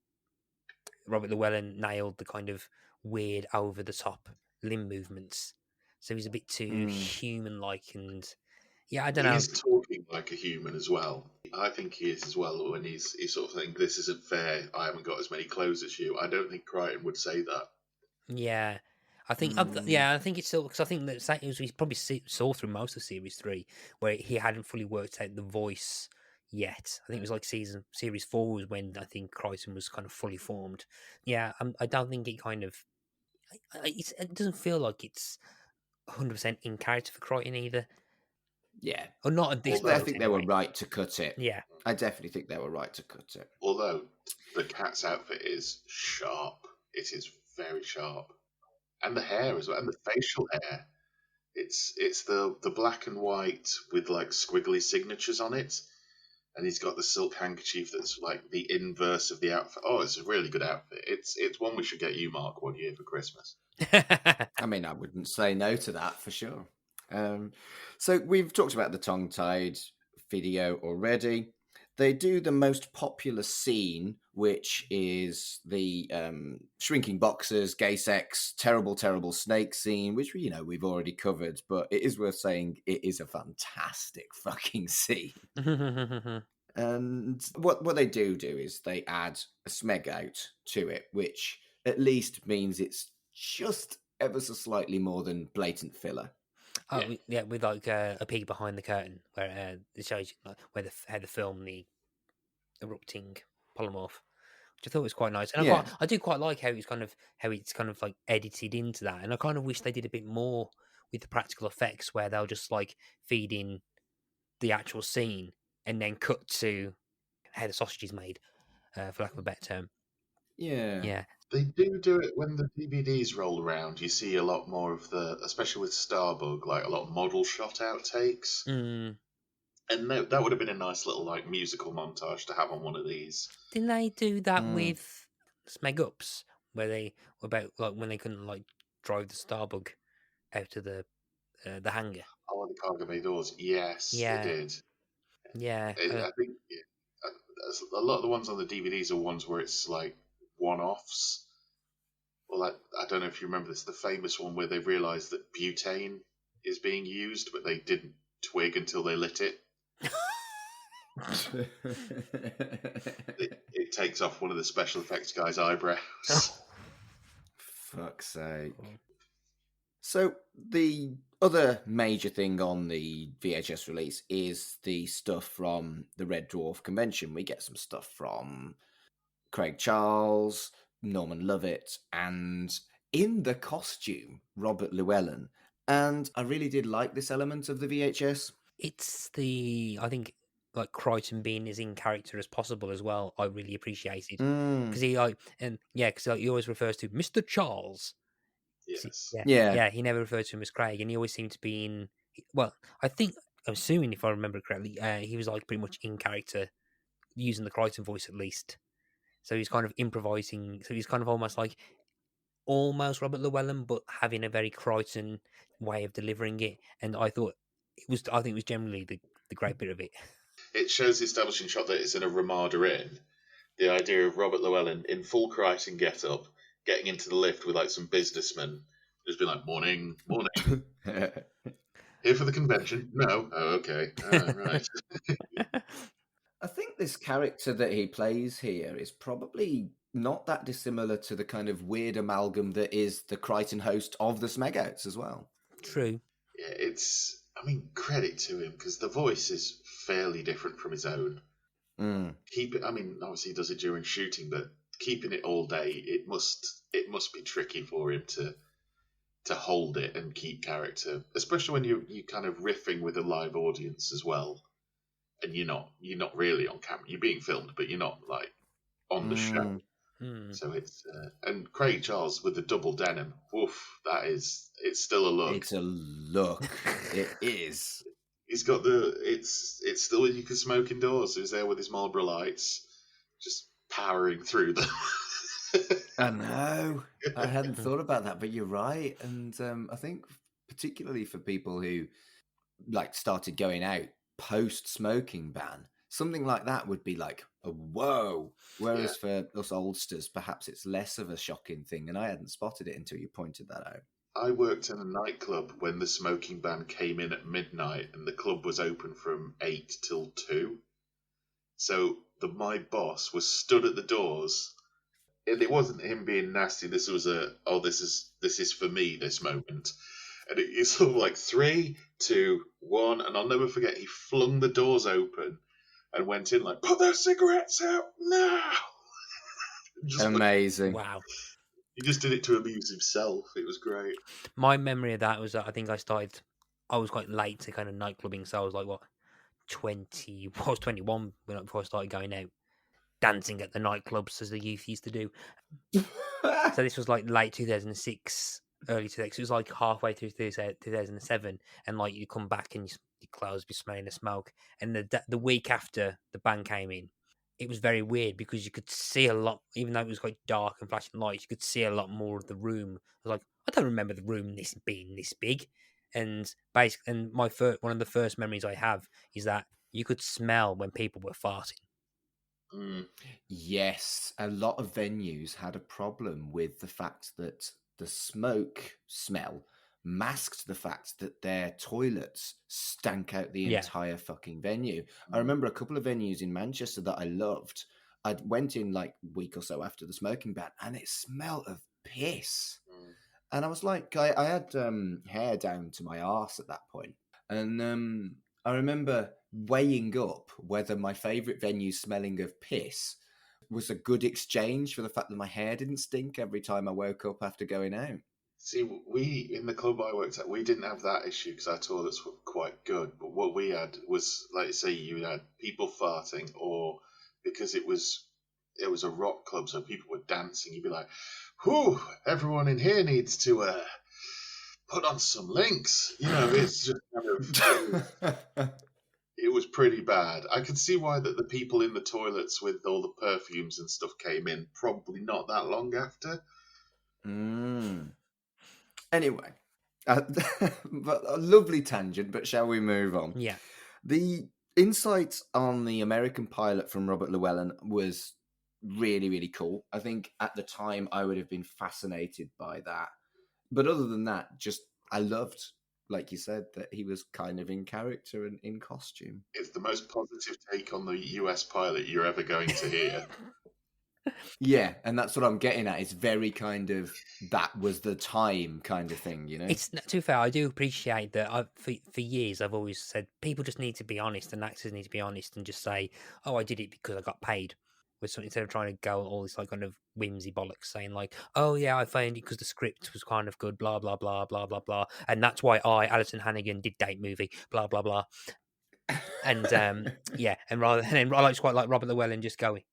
Robert Llewellyn nailed the kind of weird over the top limb movements. so he's a bit too human-like, and yeah, I don't He know. is talking like a human as well. I think he is as well when he's sort of thinking, this isn't fair, I haven't got as many clothes as you. I don't think Kryten would say that. Yeah, I think I think it's still because I think that we probably saw through most of series 3 where he hadn't fully worked out the voice yet. I think it was like series 4 was when I think Kryten was kind of fully formed. Yeah, I don't think it kind of it doesn't feel like it's 100% in character for Kryten either, Yeah. or not at this I point. think they Anyway. were right to cut it. Yeah, I definitely think they were right to cut it. Although the cat's outfit is sharp. It is very sharp. And the hair as well, and the facial hair. It's the black and white with like squiggly signatures on it. And he's got the silk handkerchief that's like the inverse of the outfit. Oh, it's a really good outfit. It's one we should get you, Mark, one year for Christmas. I mean, I wouldn't say no to that for sure. So we've talked about the tongue-tied video already. They do the most popular scene, which is the shrinking boxers, gay sex, terrible, terrible snake scene, which we've already covered, but it is worth saying it is a fantastic fucking scene. And what they do is they add a Smeg Out to it, which at least means it's just ever so slightly more than blatant filler. Oh yeah, with like a peek behind the curtain where it shows you, like, where how they film the erupting polymorph, which I thought was quite nice. And I do quite like how it's kind of like edited into that. And I kind of wish they did a bit more with the practical effects where they'll just like feed in the actual scene and then cut to how the sausage is made, for lack of a better term. Yeah. They do it when the DVDs roll around. You see a lot more of especially with Starbug, like a lot of model shot outtakes. Mm. And that would have been a nice little like musical montage to have on one of these. Didn't they do that with Smeg Outs, where they were about like when they couldn't like drive the Starbug out of the hangar? Oh, the cargo bay doors. Yes, Yeah. they did. Yeah, I think a lot of the ones on the DVDs are ones where it's like one-offs. Well, like, I don't know if you remember this, the famous one where they realised that butane is being used, but they didn't twig until they lit it. It takes off one of the special effects guy's eyebrows. Fuck's sake. So the other major thing on the VHS release is the stuff from the Red Dwarf convention. We get some stuff from Craig Charles, Norman Lovett, and in the costume, Robert Llewellyn. And I really did like this element of the VHS. It's I think, like Kryten being as in character as possible as well. I really appreciated because he he always refers to Mr. Charles. Yes. Yeah. He never referred to him as Craig, and he always seemed to be in. Well, I'm assuming if I remember correctly, he was like pretty much in character, using the Kryten voice at least. So he's kind of improvising. So he's kind of almost Robert Llewellyn, but having a very Kryten way of delivering it. And I think it was generally the great bit of it. It shows the establishing shot that it's in a Ramada Inn. The idea of Robert Llewellyn in full Kryten get-up, getting into the lift with like some businessmen, just being like, morning. Here for the convention? No? Oh, okay. Right. I think this character that he plays here is probably not that dissimilar to the kind of weird amalgam that is the Kryten host of the Smeg Outs as well. True. Yeah, credit to him, because the voice is fairly different from his own. Obviously he does it during shooting, but keeping it all day, it must be tricky for him to hold it and keep character, especially when you kind of riffing with a live audience as well, and you're not really on camera. You're being filmed, but you're not like on the show. So it's and Craig Charles with the double denim. Oof, it's still a look. It's a look. It is. He's got it's still you can smoke indoors. So he's there with his Marlboro lights, just powering through them. I know. I hadn't thought about that, but you're right. And I think particularly for people who like started going out post smoking ban, something like that would be like a whoa. Whereas for us oldsters, perhaps it's less of a shocking thing. And I hadn't spotted it until you pointed that out. I worked in a nightclub when the smoking ban came in at midnight, and the club was open from 8 till 2. So my boss was stood at the doors, and it wasn't him being nasty. This was this is for me, this moment. And it's sort of like 3, 2, 1, and I'll never forget. He flung the doors open and went in like, "Put those cigarettes out now!" Amazing. Wow. He just did it to amuse himself. It was great. My memory of that was that I think I was quite late to kind of nightclubbing, so I was like, what, 20, I was 21 before I started going out, dancing at the nightclubs as the youth used to do. So this was like late 2006, early 2006. It was like halfway through 2007, and like you come back and your clothes be smelling the smoke. And the week after the ban came in, it was very weird because you could see a lot, even though it was quite dark and flashing lights, you could see a lot more of the room. I was like, I don't remember the room being this big. And basically, and one of the first memories I have is that you could smell when people were farting. Yes, a lot of venues had a problem with the fact that the smoke smell masked the fact that their toilets stank out the entire fucking venue. I remember a couple of venues in Manchester that I loved. I went in like a week or so after the smoking ban, and it smelled of piss. And I was like, I had hair down to my arse at that point. And I remember weighing up whether my favourite venue smelling of piss was a good exchange for the fact that my hair didn't stink every time I woke up after going out. See, we, in the club I worked at, we didn't have that issue because our toilets were quite good. But what we had was, like, say you had people farting, or because it was a rock club, so people were dancing, you'd be like, whew, everyone in here needs to put on some links. You know, it's just kind of... It was pretty bad. I could see why that the people in the toilets with all the perfumes and stuff came in probably not that long after. Anyway, but a lovely tangent, but shall we move on? Yeah. The insight on the American pilot from Robert Llewellyn was really, really cool. I think at the time I would have been fascinated by that. But other than that, I loved, like you said, that he was kind of in character and in costume. It's the most positive take on the US pilot you're ever going to hear. Yeah, and that's what I'm getting at. It's very kind of, that was the time kind of thing, you know? It's, to be fair, I do appreciate that. For years, I've always said people just need to be honest, and actors need to be honest and just say, oh, I did it because I got paid. Instead of trying to go all this like kind of whimsy bollocks, saying like, oh yeah, I found it because the script was kind of good, blah, blah, blah, blah, blah, blah. And that's why Alison Hannigan, did Date Movie, blah, blah, blah. And yeah, and I like quite like Robert Llewellyn just going,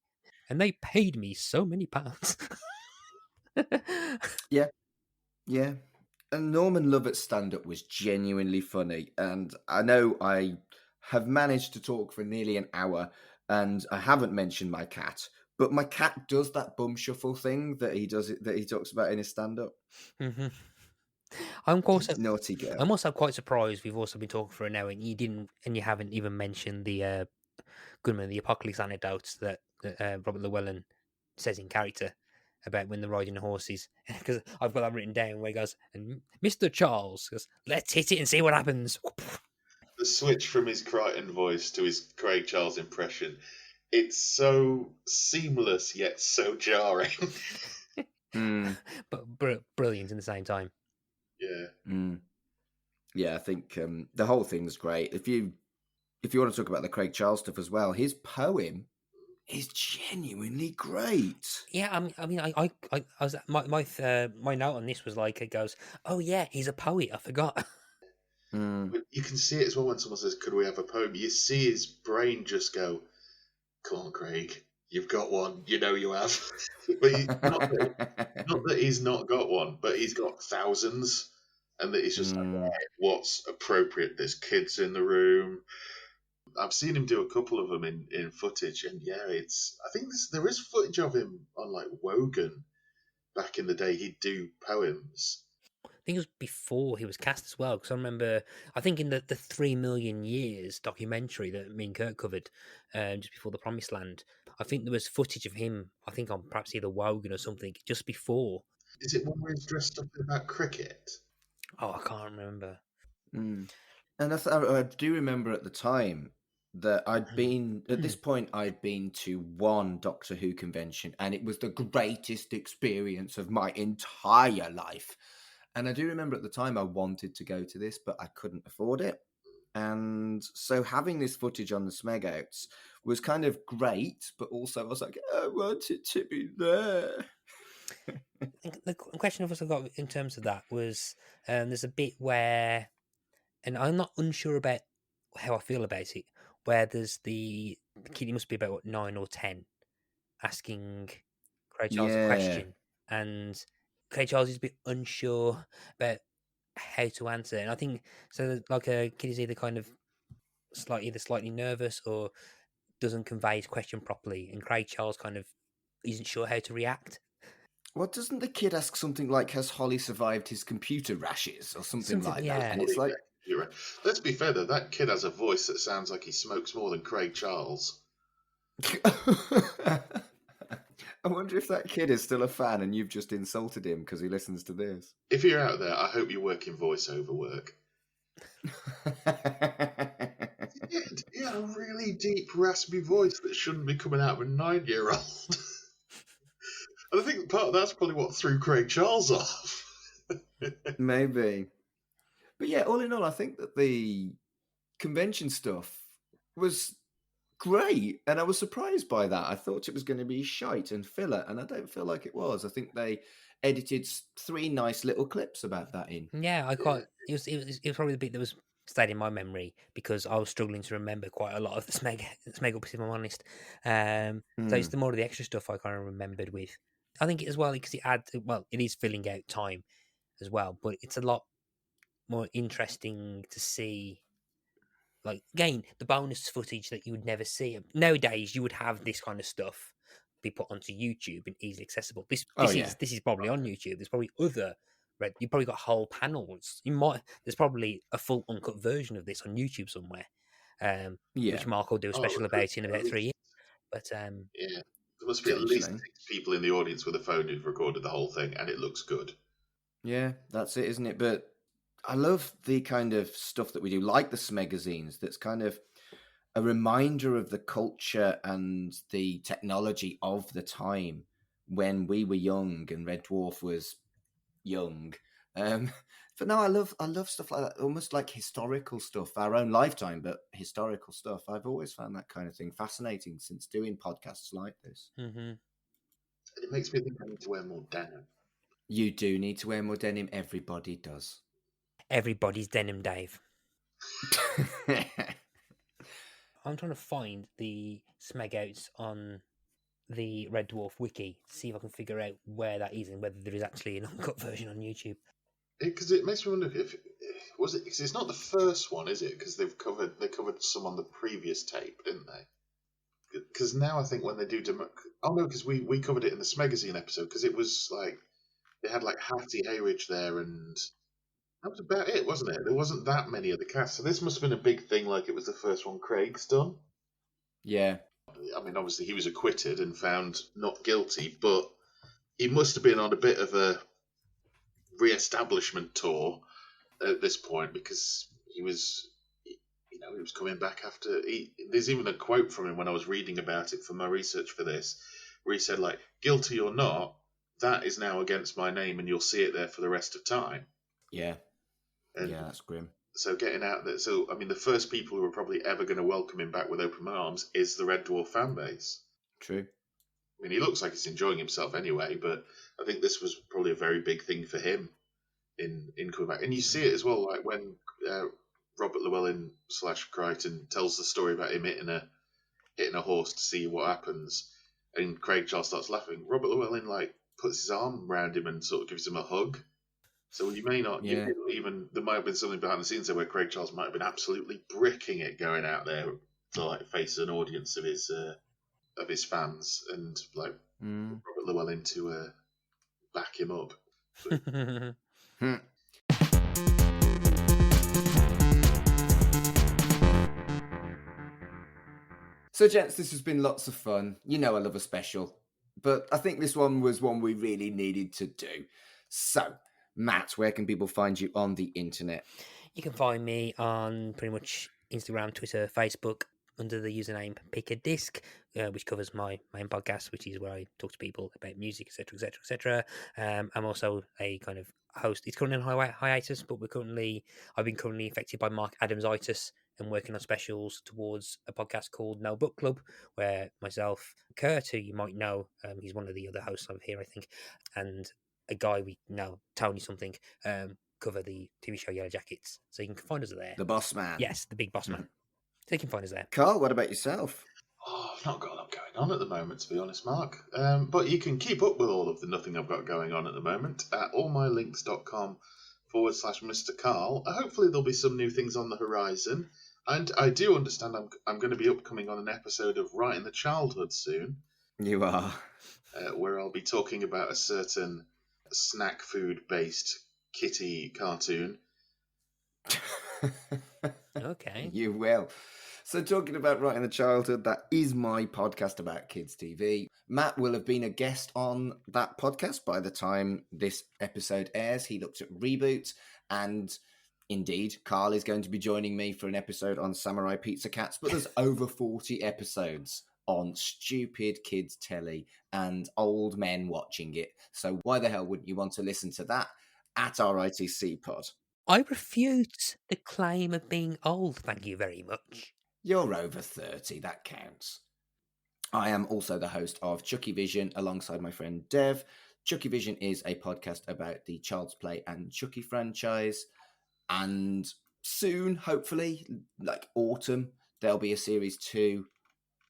and they paid me so many pounds. Yeah. And Norman Lovett's stand-up was genuinely funny. And I know I have managed to talk for nearly an hour, and I haven't mentioned my cat. But my cat does that bum shuffle thing that he talks about in his stand-up. Mm-hmm. I'm also naughty girl. I'm also quite surprised we've also been talking for an hour and you haven't even mentioned the Goodman, the Apocalypse anecdotes that Robert Llewellyn says in character about when they're riding the horses. Because I've got that written down where he goes, and Mr. Charles goes, let's hit it and see what happens. The switch from his Kryten voice to his Craig Charles impression, it's so seamless yet so jarring. But brilliant at the same time. Yeah. Yeah, I think the whole thing's great. If you want to talk about the Craig Charles stuff as well, his poem is genuinely great. Yeah, I mean, I was my note on this was like, it goes, oh yeah, he's a poet. I forgot. But you can see it as well when someone says, "Could we have a poem?" You see his brain just go, "Come on, Craig, you've got one. You know you have." But not that he's not got one, but he's got thousands, and that he's just like, right, what's appropriate? There's kids in the room. I've seen him do a couple of them in footage, and yeah, I think there is footage of him on like Wogan back in the day. He'd do poems. I think it was before he was cast as well, because I remember, I think in the 3 Million Years documentary that me and Kurt covered just before The Promised Land, I think there was footage of him, I think on perhaps either Wogan or something, just before. Is it one where he's dressed up about cricket? Oh, I can't remember. And I do remember at the time that I'd been, at this point, I'd been to one Doctor Who convention, and it was the greatest experience of my entire life. And I do remember at the time I wanted to go to this, but I couldn't afford it. And so having this footage on the Smeg Outs was kind of great, but also I was like, I want it to be there. The question I've also got in terms of that was there's a bit where, and I'm not unsure about how I feel about it, where there's the kid, he must be about 9 or 10, asking Craig Charles a Yeah. question, and Craig Charles is a bit unsure about how to answer. And I think so, like a kid is either kind of slightly nervous or doesn't convey his question properly, and Craig Charles kind of isn't sure how to react. Well, doesn't the kid ask something like, has Holly survived his computer rashes or something like that? Yeah. And it's like, You're right. Let's be fair though, that kid has a voice that sounds like he smokes more than Craig Charles. I wonder if that kid is still a fan and you've just insulted him because he listens to this. If you're out there, I hope you work in voiceover work. He had a really deep, raspy voice that shouldn't be coming out of a 9-year-old. And I think part of that's probably what threw Craig Charles off. Maybe. But yeah, all in all, I think that the convention stuff was great. And I was surprised by that. I thought it was going to be shite and filler, and I don't feel like it was. I think they edited 3 nice little clips about that in. Yeah, I quite. It was probably the bit that was stayed in my memory because I was struggling to remember quite a lot of the Smeg Ups, if I'm honest. So it's the more of the extra stuff I kind of remembered with. I think as well because it is filling out time as well, but it's a lot more interesting to see. Like again, the bonus footage that you would never see nowadays. You would have this kind of stuff be put onto YouTube and easily accessible. This is probably on YouTube. There's probably other you probably got whole panels. There's probably a full uncut version of this on YouTube somewhere. Which Mark will do a special about in about 3 years. But there must be at least 6 people in the audience with a phone who've recorded the whole thing, and it looks good. Yeah, that's it, isn't it? But I love the kind of stuff that we do, like the Smegazines, that's kind of a reminder of the culture and the technology of the time when we were young and Red Dwarf was young. But no, I love stuff like that, almost like historical stuff, our own lifetime, but historical stuff. I've always found that kind of thing fascinating since doing podcasts like this. Mm-hmm. It makes me think I need to wear more denim. You do need to wear more denim. Everybody does. Everybody's denim, Dave. I'm trying to find the Smeg Outs on the Red Dwarf wiki to see if I can figure out where that is and whether there is actually an uncut version on YouTube. Because it makes me wonder if was it because it's not the first one, is it? Because they covered some on the previous tape, didn't they? Because now I think when they do because we covered it in the Smegazine episode because it was like they had like Hattie Hayridge there and that was about it, wasn't it? There wasn't that many of the cast, so this must have been a big thing. Like it was the first one Craig's done. Yeah. I mean, obviously he was acquitted and found not guilty, but he must have been on a bit of a re-establishment tour at this point because he was coming back after. There's even a quote from him when I was reading about it for my research for this, where he said, like, guilty or not, that is now against my name and you'll see it there for the rest of time. Yeah. And yeah, that's grim. So getting out there, I mean, the first people who are probably ever going to welcome him back with open arms is the Red Dwarf fan base. True. I mean, he looks like he's enjoying himself anyway, but I think this was probably a very big thing for him in coming back. And you see it as well, like when Robert Llewellyn / Kryten tells the story about him hitting a horse to see what happens, and Craig Charles starts laughing. Robert Llewellyn like puts his arm around him and sort of gives him a hug. So you may not even there might have been something behind the scenes there where Craig Charles might have been absolutely bricking it going out there to like face an audience of his fans and like Robert Llewellyn to back him up. So, gents, this has been lots of fun. You know I love a special, but I think this one was one we really needed to do. So, Matt, where can people find you on the internet? You can find me on pretty much Instagram, Twitter, Facebook under the username Pick a Disc, which covers my main podcast, which is where I talk to people about music, etc., etc., etc. I'm also a kind of host. It's currently on hiatus, but I've been currently affected by Mark Adams-itis and working on specials towards a podcast called No Book Club, where myself, Kurt, who you might know, he's one of the other hosts over here, I think, and a guy we know, Tony something, cover the TV show Yellow Jackets. So you can find us there. The Boss Man. Yes, the big boss man. So you can find us there. Carl, what about yourself? Oh, I've not got a lot going on at the moment, to be honest, Mark. But you can keep up with all of the nothing I've got going on at the moment at allmylinks.com/Mr. Carl. Hopefully there'll be some new things on the horizon. And I do understand I'm going to be upcoming on an episode of Right in the Childhood soon. You are. Where I'll be talking about a certain snack food-based kitty cartoon. Okay. You will. So talking about Right in the Childhood, that is my podcast about kids TV. Matt will have been a guest on that podcast by the time this episode airs. He looked at reboots, and indeed, Carl is going to be joining me for an episode on Samurai Pizza Cats, but there's over 40 episodes on stupid kids telly and old men watching it. So why the hell wouldn't you want to listen to that at RITC Pod? I refute the claim of being old, thank you very much. You're over 30, that counts. I am also the host of Chucky Vision alongside my friend Dev. Chucky Vision is a podcast about the Child's Play and Chucky franchise. And soon, hopefully, like autumn, there'll be a series 2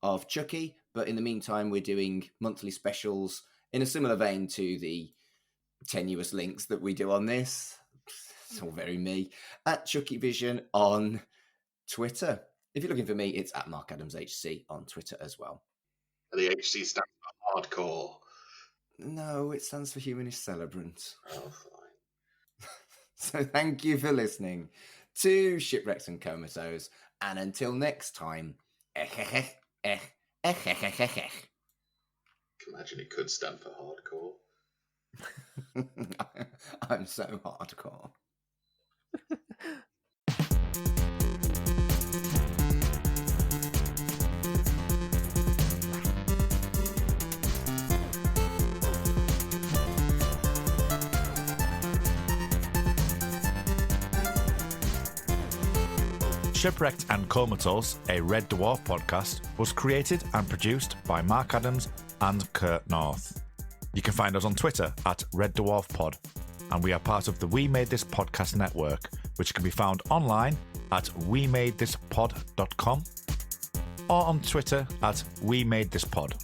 of Chucky. But in the meantime, we're doing monthly specials in a similar vein to the tenuous links that we do on this. It's all very me. At Chucky Vision on Twitter. If you're looking for me, it's at Mark Adams HC on Twitter as well. The HC stands for hardcore. No, it stands for Humanist Celebrant. Oh, fine. So thank you for listening to Shipwrecks and Comatose. And until next time, Imagine it could stand for hardcore. I'm so hardcore. Shipwrecked and Comatose, a Red Dwarf podcast, was created and produced by Mark Adams and Kurt North. You can find us on Twitter at Red Dwarf Pod, and we are part of the We Made This Podcast network, which can be found online at wemadethispod.com or on Twitter at We Made This Pod.